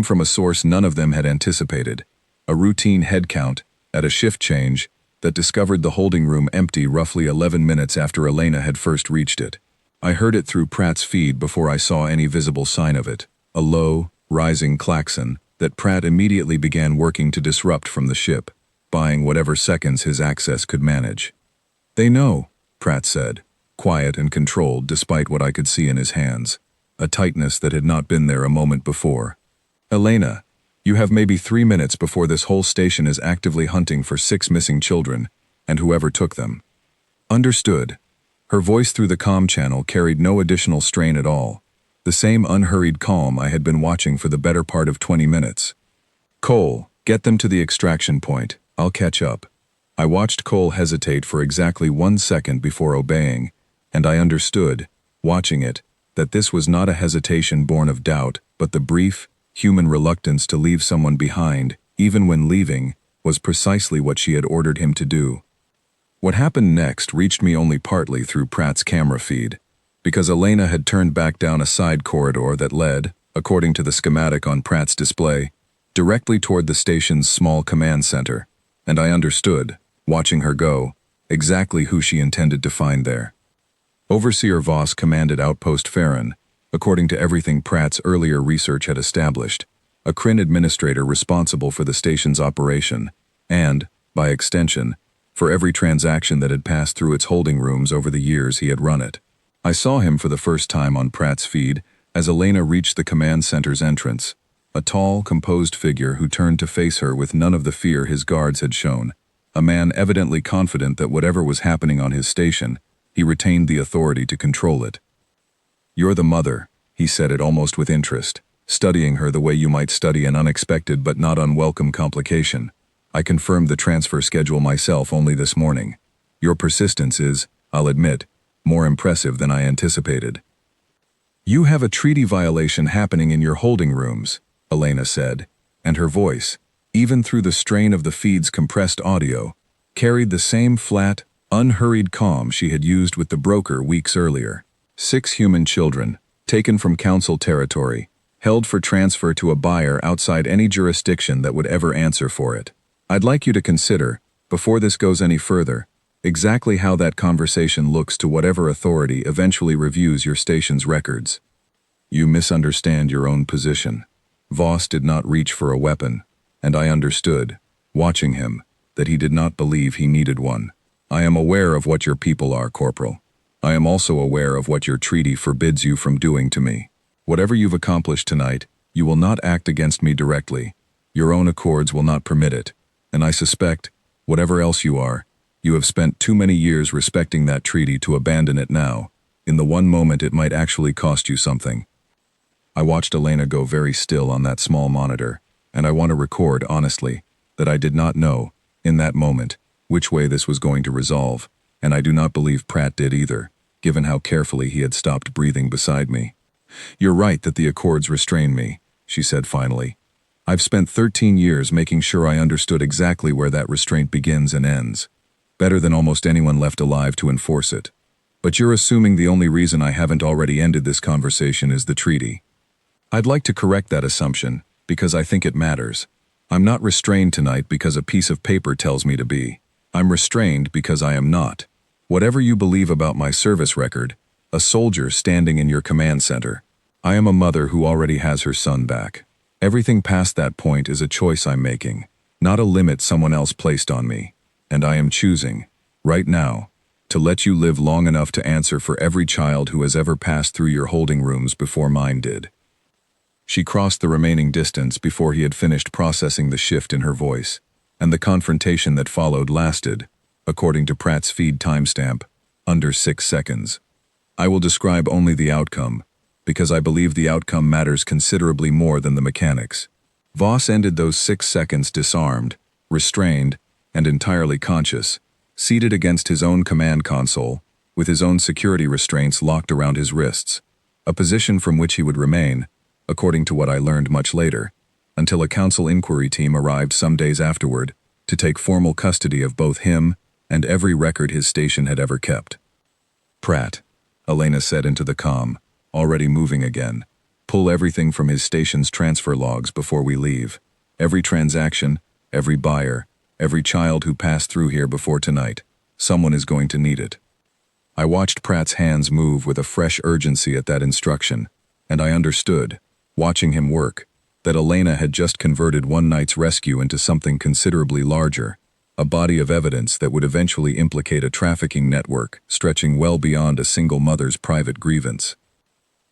Speaker 1: from a source none of them had anticipated, a routine head count, at a shift change, that discovered the holding room empty roughly 11 minutes after Elena had first reached it. I heard it through Pratt's feed before I saw any visible sign of it, a low, rising klaxon that Pratt immediately began working to disrupt from the ship, buying whatever seconds his access could manage. "They know," Pratt said, quiet and controlled despite what I could see in his hands, a tightness that had not been there a moment before. "Elena, you have maybe 3 minutes before this whole station is actively hunting for 6 missing children, and whoever took them." "Understood." Her voice through the comm channel carried no additional strain at all, the same unhurried calm I had been watching for the better part of 20 minutes. "Cole, get them to the extraction point. I'll catch up." I watched Cole hesitate for exactly 1 second before obeying, and I understood, watching it, that this was not a hesitation born of doubt, but the brief, human reluctance to leave someone behind, even when leaving, was precisely what she had ordered him to do. What happened next reached me only partly through Pratt's camera feed, because Elena had turned back down a side corridor that led, according to the schematic on Pratt's display, directly toward the station's small command center, and I understood, watching her go, exactly who she intended to find there. Overseer Voss commanded Outpost Farron, according to everything Pratt's earlier research had established, a Kryn administrator responsible for the station's operation, and, by extension, for every transaction that had passed through its holding rooms over the years he had run it. I saw him for the first time on Pratt's feed as Elena reached the command center's entrance, a tall, composed figure who turned to face her with none of the fear his guards had shown, a man evidently confident that whatever was happening on his station, he retained the authority to control it. "You're the mother," he said it almost with interest, studying her the way you might study an unexpected but not unwelcome complication. "I confirmed the transfer schedule myself only this morning. Your persistence is, I'll admit, more impressive than I anticipated." "You have a treaty violation happening in your holding rooms," Elena said, and her voice, even through the strain of the feed's compressed audio, carried the same flat, unhurried calm she had used with the broker weeks earlier. 6 human children, taken from Council territory, held for transfer to a buyer outside any jurisdiction that would ever answer for it. I'd like you to consider, before this goes any further, exactly how that conversation looks to whatever authority eventually reviews your station's records. You misunderstand your own position. Voss did not reach for a weapon, and I understood, watching him, that he did not believe he needed one. I am aware of what your people are, Corporal. I am also aware of what your treaty forbids you from doing to me. Whatever you've accomplished tonight, you will not act against me directly. Your own accords will not permit it, and I suspect, whatever else you are, you have spent too many years respecting that treaty to abandon it now, in the one moment it might actually cost you something. I watched Elena go very still on that small monitor, and I want to record, honestly, that I did not know, in that moment, which way this was going to resolve, and I do not believe Pratt did either, given how carefully he had stopped breathing beside me. "You're right that the accords restrain me," she said finally. "I've spent 13 years making sure I understood exactly where that restraint begins and ends, better than almost anyone left alive to enforce it. But you're assuming the only reason I haven't already ended this conversation is the treaty. I'd like to correct that assumption, because I think it matters. I'm not restrained tonight because a piece of paper tells me to be. I'm restrained because I am not. Whatever you believe about my service record, a soldier standing in your command center, I am a mother who already has her son back. Everything past that point is a choice I'm making, not a limit someone else placed on me. And I am choosing, right now, to let you live long enough to answer for every child who has ever passed through your holding rooms before mine did." She crossed the remaining distance before he had finished processing the shift in her voice, and the confrontation that followed lasted, according to Pratt's feed timestamp, under 6 seconds. I will describe only the outcome, because I believe the outcome matters considerably more than the mechanics. Voss ended those 6 seconds disarmed, restrained, and entirely conscious, seated against his own command console, with his own security restraints locked around his wrists, a position from which he would remain, according to what I learned much later, until a council inquiry team arrived some days afterward to take formal custody of both him and every record his station had ever kept. "Pratt," Elena said into the comm, already moving again, "pull everything from his station's transfer logs before we leave. Every transaction, every buyer, every child who passed through here before tonight. Someone is going to need it." I watched Pratt's hands move with a fresh urgency at that instruction, and I understood, watching him work, that Elena had just converted one night's rescue into something considerably larger, a body of evidence that would eventually implicate a trafficking network stretching well beyond a single mother's private grievance.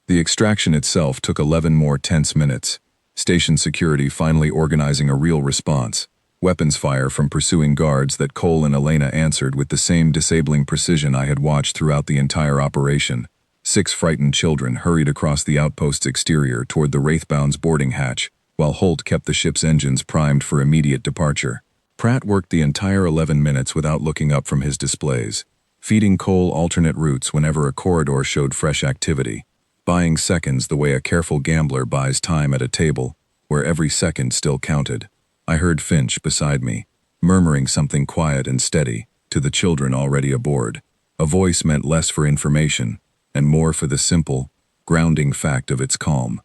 Speaker 1: The extraction itself took 11 more tense minutes, station security finally organizing a real response, weapons fire from pursuing guards that Cole and Elena answered with the same disabling precision I had watched throughout the entire operation. 6 frightened children hurried across the outpost's exterior toward the Wraithbound's boarding hatch, while Holt kept the ship's engines primed for immediate departure. Pratt worked the entire 11 minutes without looking up from his displays, feeding Cole alternate routes whenever a corridor showed fresh activity, buying seconds the way a careful gambler buys time at a table, where every second still counted. I heard Finch beside me, murmuring something quiet and steady to the children already aboard. A voice meant less for information and more for the simple, grounding fact of its calm.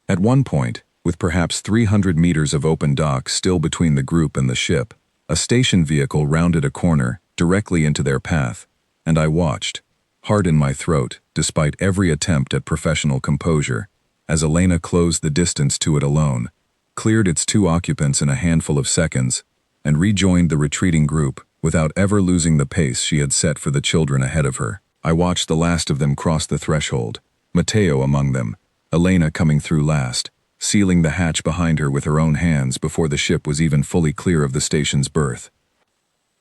Speaker 1: At one point, with perhaps 300 meters of open dock still between the group and the ship, a station vehicle rounded a corner directly into their path, and I watched, heart in my throat, despite every attempt at professional composure, as Elena closed the distance to it alone, cleared its 2 occupants in a handful of seconds, and rejoined the retreating group without ever losing the pace she had set for the children ahead of her. I watched the last of them cross the threshold, Mateo among them, Elena coming through last, sealing the hatch behind her with her own hands before the ship was even fully clear of the station's berth.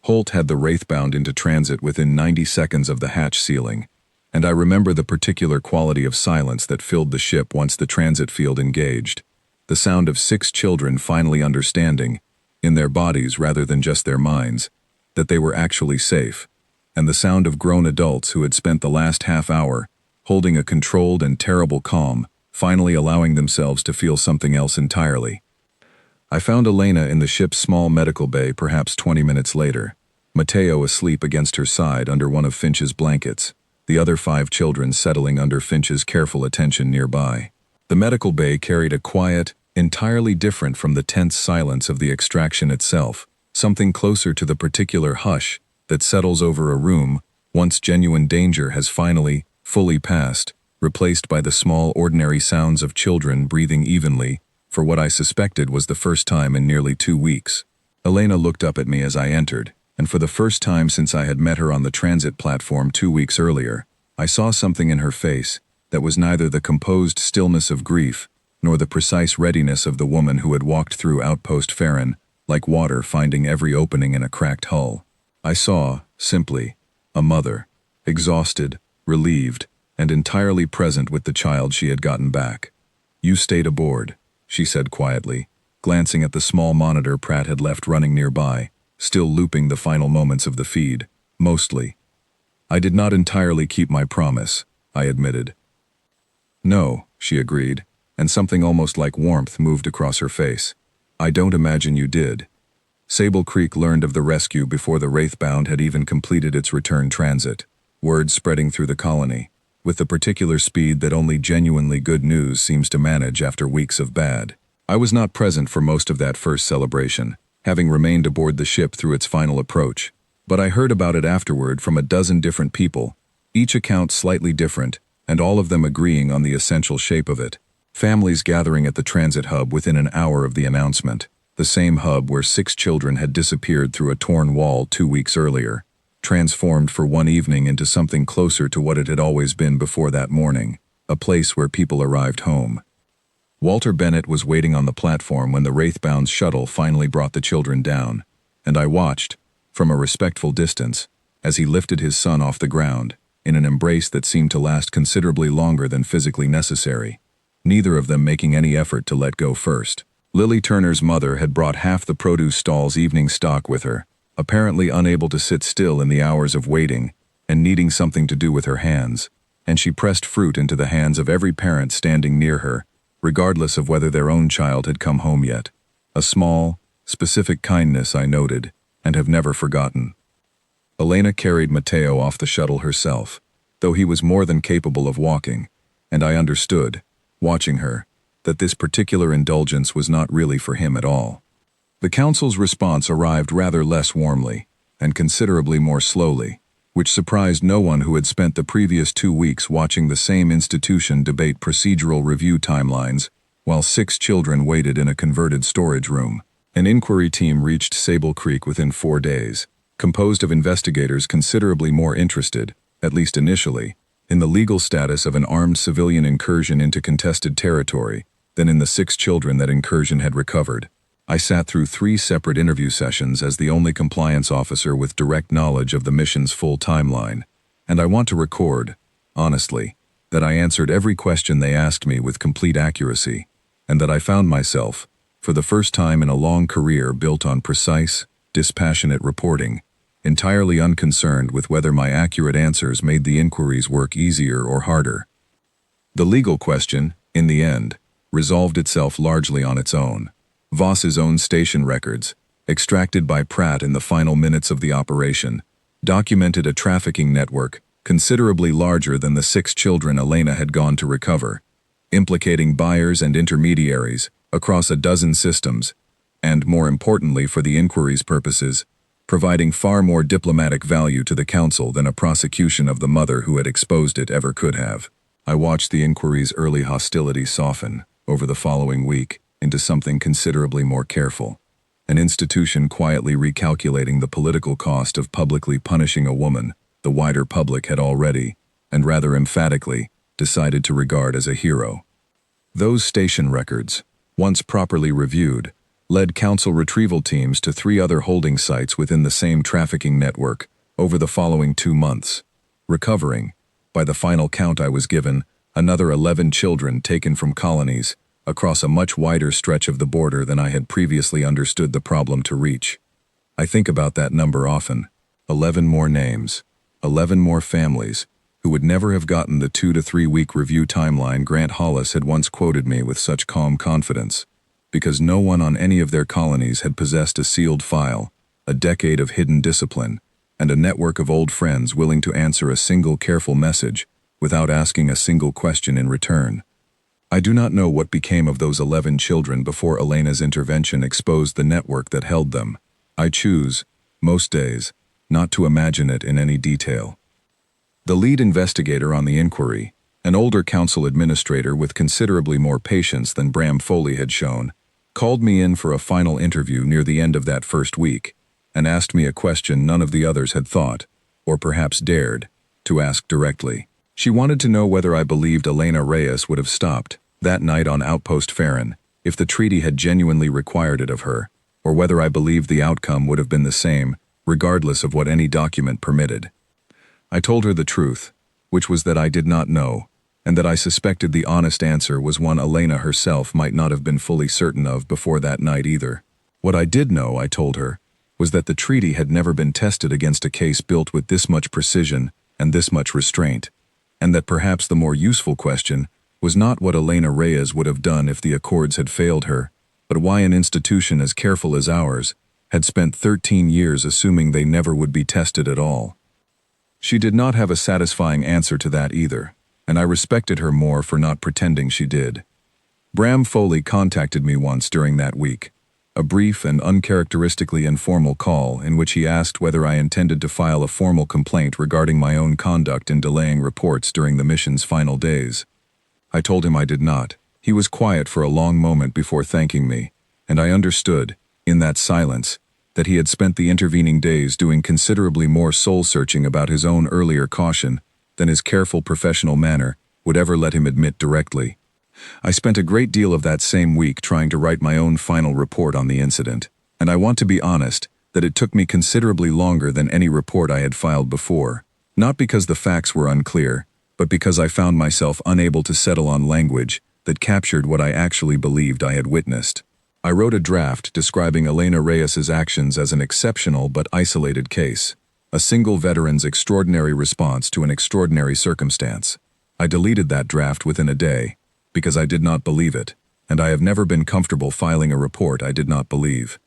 Speaker 1: Holt had the Wraithbound into transit within 90 seconds of the hatch sealing, and I remember the particular quality of silence that filled the ship once the transit field engaged. The sound of 6 children finally understanding, in their bodies rather than just their minds, that they were actually safe, and the sound of grown adults who had spent the last half hour holding a controlled and terrible calm, finally allowing themselves to feel something else entirely. I found Elena in the ship's small medical bay perhaps 20 minutes later, Mateo asleep against her side under one of Finch's blankets, the other 5 children settling under Finch's careful attention nearby. The medical bay carried a quiet, entirely different from the tense silence of the extraction itself, something closer to the particular hush that settles over a room once genuine danger has finally, fully passed, replaced by the small ordinary sounds of children breathing evenly, for what I suspected was the first time in nearly 2 weeks. Elena looked up at me as I entered, and for the first time since I had met her on the transit platform 2 weeks earlier, I saw something in her face that was neither the composed stillness of grief nor the precise readiness of the woman who had walked through Outpost Farron, like water finding every opening in a cracked hull. I saw, simply, a mother, exhausted, relieved, and entirely present with the child she had gotten back. "You stayed aboard," she said quietly, glancing at the small monitor Pratt had left running nearby, still looping the final moments of the feed, mostly. "I did not entirely keep my promise," I admitted. "No," she agreed, and something almost like warmth moved across her face. "I don't imagine you did." Sable Creek learned of the rescue before the Wraithbound had even completed its return transit, word spreading through the colony, with the particular speed that only genuinely good news seems to manage after weeks of bad. I was not present for most of that first celebration, having remained aboard the ship through its final approach, but I heard about it afterward from a dozen different people, each account slightly different, and all of them agreeing on the essential shape of it. Families gathering at the transit hub within an hour of the announcement, the same hub where 6 children had disappeared through a torn wall 2 weeks earlier, transformed for one evening into something closer to what it had always been before that morning, a place where people arrived home. Walter Bennett was waiting on the platform when the Wraithbound's shuttle finally brought the children down, and I watched, from a respectful distance, as he lifted his son off the ground, in an embrace that seemed to last considerably longer than physically necessary, neither of them making any effort to let go first. Lily Turner's mother had brought half the produce stall's evening stock with her, apparently unable to sit still in the hours of waiting and needing something to do with her hands, and she pressed fruit into the hands of every parent standing near her, regardless of whether their own child had come home yet. A small, specific kindness I noted, and have never forgotten. Elena carried Mateo off the shuttle herself, though he was more than capable of walking, and I understood, watching her, that this particular indulgence was not really for him at all. The council's response arrived rather less warmly, and considerably more slowly, which surprised no one who had spent the previous 2 weeks watching the same institution debate procedural review timelines, while 6 children waited in a converted storage room. An inquiry team reached Sable Creek within 4 days, composed of investigators considerably more interested, at least initially, in the legal status of an armed civilian incursion into contested territory than in the 6 children that incursion had recovered. I sat through 3 separate interview sessions as the only compliance officer with direct knowledge of the mission's full timeline, and I want to record, honestly, that I answered every question they asked me with complete accuracy, and that I found myself, for the first time in a long career built on precise, dispassionate reporting, entirely unconcerned with whether my accurate answers made the inquiry's work easier or harder. The legal question, in the end, resolved itself largely on its own. Voss's own station records, extracted by Pratt in the final minutes of the operation, documented a trafficking network considerably larger than the 6 children Elena had gone to recover, implicating buyers and intermediaries across a dozen systems, and, more importantly for the inquiry's purposes, providing far more diplomatic value to the council than a prosecution of the mother who had exposed it ever could have. I watched the inquiry's early hostility soften, over the following week, into something considerably more careful. An institution quietly recalculating the political cost of publicly punishing a woman the wider public had already, and rather emphatically, decided to regard as a hero. Those station records, once properly reviewed, led council retrieval teams to 3 other holding sites within the same trafficking network over the following 2 months, recovering, by the final count I was given, another 11 children taken from colonies across a much wider stretch of the border than I had previously understood the problem to reach. I think about that number often. 11 more names, 11 more families, who would never have gotten the 2 to 3 week review timeline Grant Hollis had once quoted me with such calm confidence, because no one on any of their colonies had possessed a sealed file, a decade of hidden discipline, and a network of old friends willing to answer a single careful message without asking a single question in return. I do not know what became of those 11 children before Elena's intervention exposed the network that held them. I choose, most days, not to imagine it in any detail. The lead investigator on the inquiry, an older council administrator with considerably more patience than Bram Foley had shown, called me in for a final interview near the end of that first week, and asked me a question none of the others had thought, or perhaps dared, to ask directly. She wanted to know whether I believed Elena Reyes would have stopped, that night on Outpost Farron, if the treaty had genuinely required it of her, or whether I believed the outcome would have been the same, regardless of what any document permitted. I told her the truth, which was that I did not know, and that I suspected the honest answer was one Elena herself might not have been fully certain of before that night either. What I did know, I told her, was that the treaty had never been tested against a case built with this much precision and this much restraint, and that perhaps the more useful question was not what Elena Reyes would have done if the Accords had failed her, but why an institution as careful as ours had spent 13 years assuming they never would be tested at all. She did not have a satisfying answer to that either, and I respected her more for not pretending she did. Bram Foley contacted me once during that week, a brief and uncharacteristically informal call in which he asked whether I intended to file a formal complaint regarding my own conduct in delaying reports during the mission's final days. I told him I did not. He was quiet for a long moment before thanking me, and I understood, in that silence, that he had spent the intervening days doing considerably more soul-searching about his own earlier caution than his careful professional manner would ever let him admit directly. I spent a great deal of that same week trying to write my own final report on the incident, and I want to be honest that it took me considerably longer than any report I had filed before, not because the facts were unclear, but because I found myself unable to settle on language that captured what I actually believed I had witnessed. I wrote a draft describing Elena Reyes's actions as an exceptional but isolated case, a single veteran's extraordinary response to an extraordinary circumstance. I deleted that draft within a day, because I did not believe it, and I have never been comfortable filing a report I did not believe.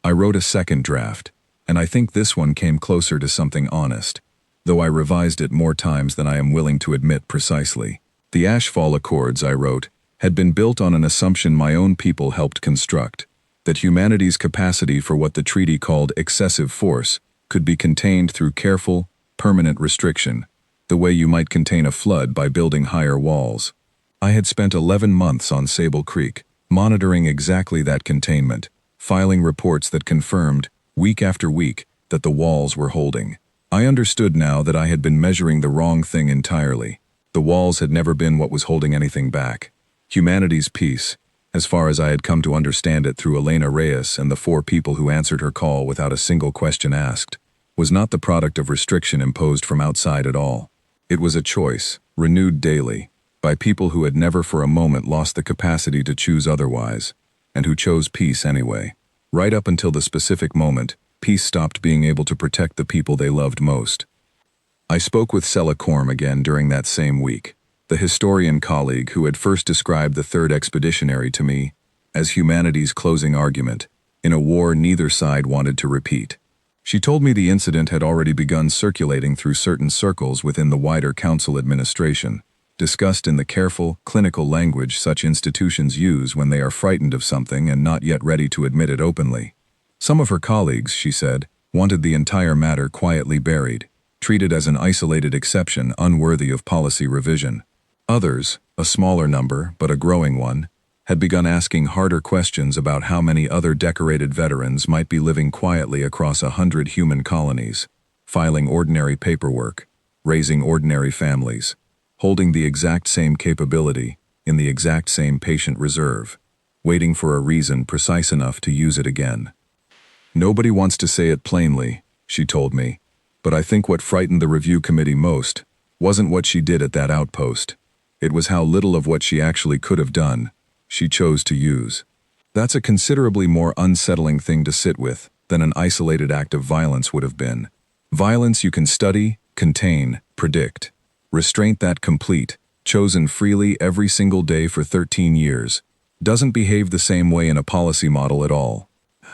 Speaker 1: I wrote a second draft, and I think this one came closer to something honest, though I revised it more times than I am willing to admit precisely. The Ashfall Accords, I wrote, had been built on an assumption my own people helped construct, that humanity's capacity for what the treaty called excessive force could be contained through careful, permanent restriction, the way you might contain a flood by building higher walls. I had spent 11 months on Sable Creek, monitoring exactly that containment, filing reports that confirmed, week after week, that the walls were holding. I understood now that I had been measuring the wrong thing entirely. The walls had never been what was holding anything back. Humanity's peace, as far as I had come to understand it through Elena Reyes and the 4 people who answered her call without a single question asked, was not the product of restriction imposed from outside at all. It was a choice, renewed daily, by people who had never for a moment lost the capacity to choose otherwise, and who chose peace anyway. Right up until the specific moment, peace stopped being able to protect the people they loved most. I spoke with Sella Corm again during that same week, the historian colleague who had first described the Third Expeditionary to me as humanity's closing argument in a war neither side wanted to repeat. She told me the incident had already begun circulating through certain circles within the wider council administration, discussed in the careful, clinical language such institutions use when they are frightened of something and not yet ready to admit it openly. Some of her colleagues, she said, wanted the entire matter quietly buried, treated as an isolated exception unworthy of policy revision. Others, a smaller number but a growing one, had begun asking harder questions about how many other decorated veterans might be living quietly across 100 human colonies, filing ordinary paperwork, raising ordinary families, holding the exact same capability in the exact same patient reserve, waiting for a reason precise enough to use it again. Nobody wants to say it plainly, she told me, but I think what frightened the review committee most wasn't what she did at that outpost. It was how little of what she actually could have done she chose to use. That's a considerably more unsettling thing to sit with than an isolated act of violence would have been. Violence you can study, contain, predict. Restraint that complete, chosen freely every single day for 13 years, doesn't behave the same way in a policy model at all.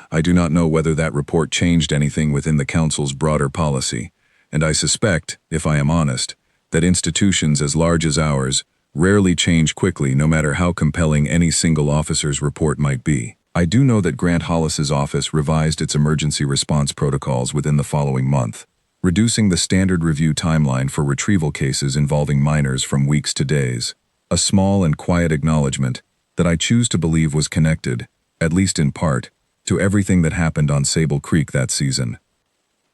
Speaker 1: I do not know whether that report changed anything within the Council's broader policy, and I suspect, if I am honest, that institutions as large as ours rarely change quickly no matter how compelling any single officer's report might be. I do know that Grant Hollis's office revised its emergency response protocols within the following month, reducing the standard review timeline for retrieval cases involving minors from weeks to days. A small and quiet acknowledgement that I choose to believe was connected, at least in part, to everything that happened on Sable Creek that season.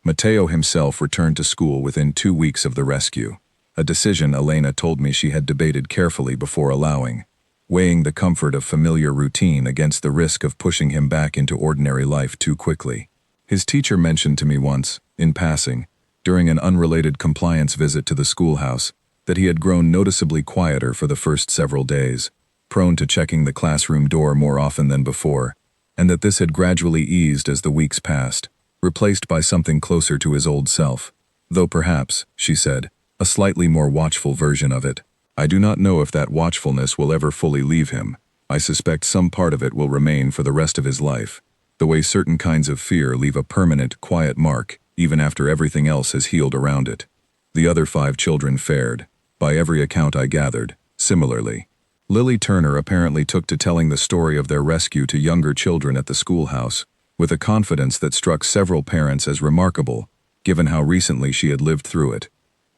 Speaker 1: Mateo himself returned to school within 2 weeks of the rescue, a decision Elena told me she had debated carefully before allowing, weighing the comfort of familiar routine against the risk of pushing him back into ordinary life too quickly. His teacher mentioned to me once, in passing, during an unrelated compliance visit to the schoolhouse, that he had grown noticeably quieter for the first several days, prone to checking the classroom door more often than before, and that this had gradually eased as the weeks passed, replaced by something closer to his old self, though perhaps, she said, a slightly more watchful version of it. I do not know if that watchfulness will ever fully leave him. I suspect some part of it will remain for the rest of his life, the way certain kinds of fear leave a permanent, quiet mark, even after everything else has healed around it. The other 5 children fared, by every account I gathered, similarly. Lily Turner apparently took to telling the story of their rescue to younger children at the schoolhouse, with a confidence that struck several parents as remarkable, given how recently she had lived through it,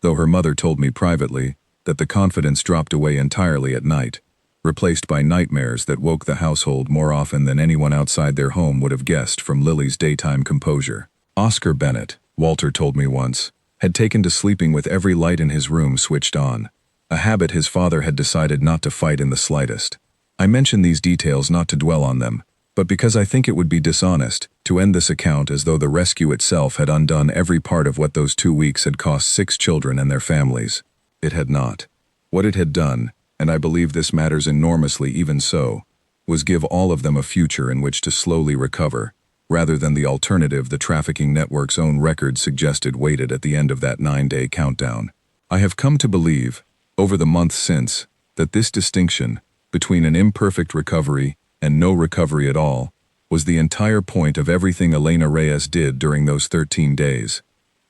Speaker 1: though her mother told me privately that the confidence dropped away entirely at night, replaced by nightmares that woke the household more often than anyone outside their home would have guessed from Lily's daytime composure. Oscar Bennett, Walter told me once, had taken to sleeping with every light in his room switched on, a habit his father had decided not to fight in the slightest. I mention these details not to dwell on them, but because I think it would be dishonest to end this account as though the rescue itself had undone every part of what those 2 weeks had cost 6 children and their families. It had not. What it had done, and I believe this matters enormously even so, was give all of them a future in which to slowly recover, rather than the alternative the trafficking network's own record suggested waited at the end of that 9-day countdown. I have come to believe, over the months since, that this distinction between an imperfect recovery and no recovery at all was the entire point of everything Elena Reyes did during those 13 days,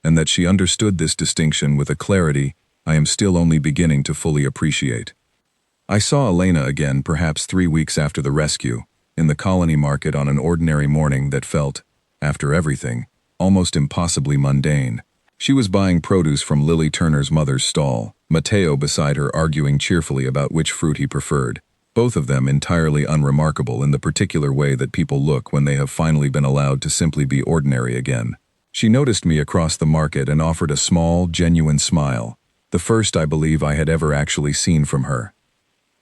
Speaker 1: and that she understood this distinction with a clarity I am still only beginning to fully appreciate. I saw Elena again perhaps 3 weeks after the rescue, in the colony market on an ordinary morning that felt, after everything, almost impossibly mundane. She was buying produce from Lily Turner's mother's stall, Mateo beside her arguing cheerfully about which fruit he preferred, both of them entirely unremarkable in the particular way that people look when they have finally been allowed to simply be ordinary again. She noticed me across the market and offered a small, genuine smile, the first I believe I had ever actually seen from her.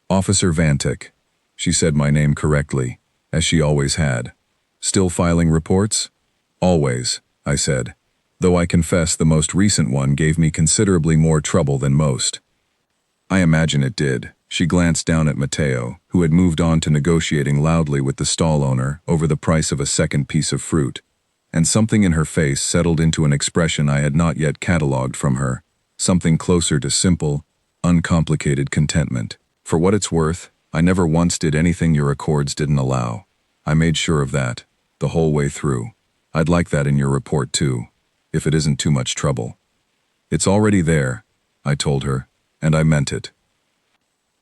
Speaker 1: "Officer Vantik." She said my name correctly, as she always had. "Still filing reports?" "Always," I said, though I confess the most recent one gave me considerably more trouble than most. I imagine it did. She glanced down at Mateo, who had moved on to negotiating loudly with the stall owner over the price of a second piece of fruit. and something in her face settled into an expression I had not yet catalogued from her, something closer to simple, uncomplicated contentment. For what it's worth, I never once did anything your accords didn't allow. I made sure of that, the whole way through. I'd like that in your report too, if it isn't too much trouble. It's already there, I told her, and I meant it.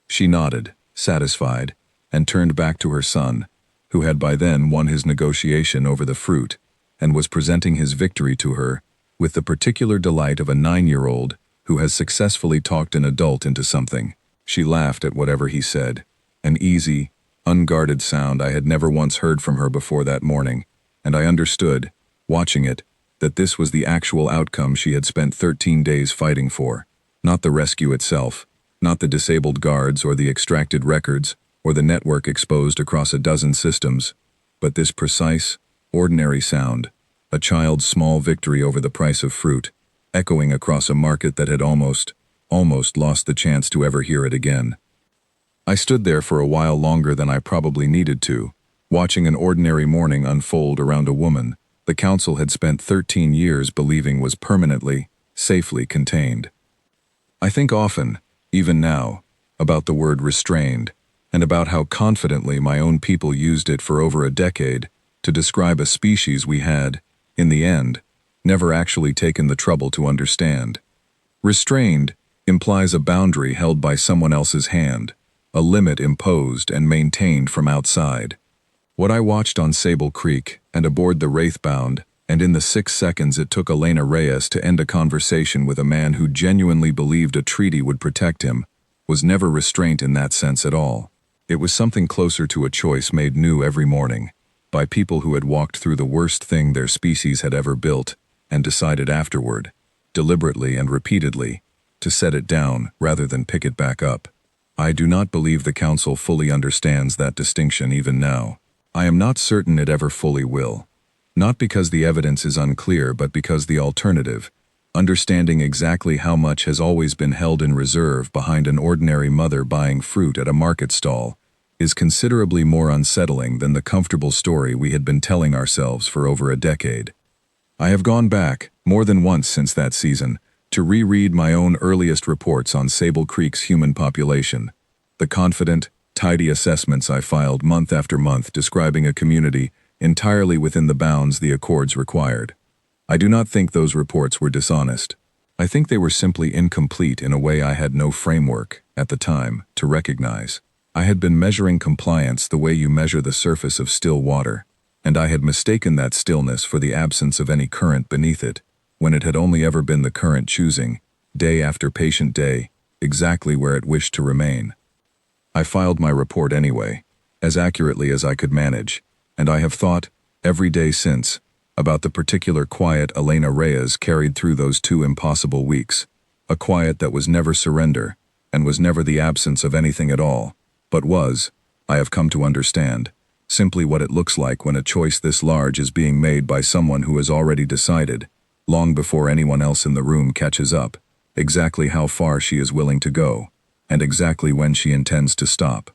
Speaker 1: She nodded, satisfied, and turned back to her son, who had by then won his negotiation over the fruit, and was presenting his victory to her with the particular delight of a 9-year-old who has successfully talked an adult into something. She laughed at whatever he said, an easy, unguarded sound I had never once heard from her before that morning, and I understood, watching it, that this was the actual outcome she had spent 13 days fighting for, not the rescue itself, not the disabled guards or the extracted records or the network exposed across a dozen systems, but this precise, ordinary sound, a child's small victory over the price of fruit, echoing across a market that had almost lost the chance to ever hear it again. I stood there for a while longer than I probably needed to, watching an ordinary morning unfold around a woman the Council had spent 13 years believing was permanently, safely contained. I think often, even now, about the word restrained, and about how confidently my own people used it for over a decade to describe a species we had, in the end, never actually taken the trouble to understand. Restrained implies a boundary held by someone else's hand, a limit imposed and maintained from outside. What I watched on Sable Creek and aboard the Wraithbound, and in the 6 seconds it took Elena Reyes to end a conversation with a man who genuinely believed a treaty would protect him, was never restraint in that sense at all. It was something closer to a choice made new every morning, by people who had walked through the worst thing their species had ever built, and decided afterward, deliberately and repeatedly, to set it down rather than pick it back up. I do not believe the Council fully understands that distinction even now. I am not certain it ever fully will. Not because the evidence is unclear, but because the alternative, understanding exactly how much has always been held in reserve behind an ordinary mother buying fruit at a market stall, is considerably more unsettling than the comfortable story we had been telling ourselves for over a decade. I have gone back, more than once since that season, to reread my own earliest reports on Sable Creek's human population, the confident, tidy assessments I filed month after month describing a community entirely within the bounds the Accords required. I do not think those reports were dishonest. I think they were simply incomplete in a way I had no framework, at the time, to recognize. I had been measuring compliance the way you measure the surface of still water, and I had mistaken that stillness for the absence of any current beneath it, when it had only ever been the current choosing, day after patient day, exactly where it wished to remain. I filed my report anyway, as accurately as I could manage, and I have thought, every day since, about the particular quiet Elena Reyes carried through those 2 impossible weeks, a quiet that was never surrender, and was never the absence of anything at all, but was, I have come to understand, simply what it looks like when a choice this large is being made by someone who has already decided, long before anyone else in the room catches up, exactly how far she is willing to go, and exactly when she intends to stop.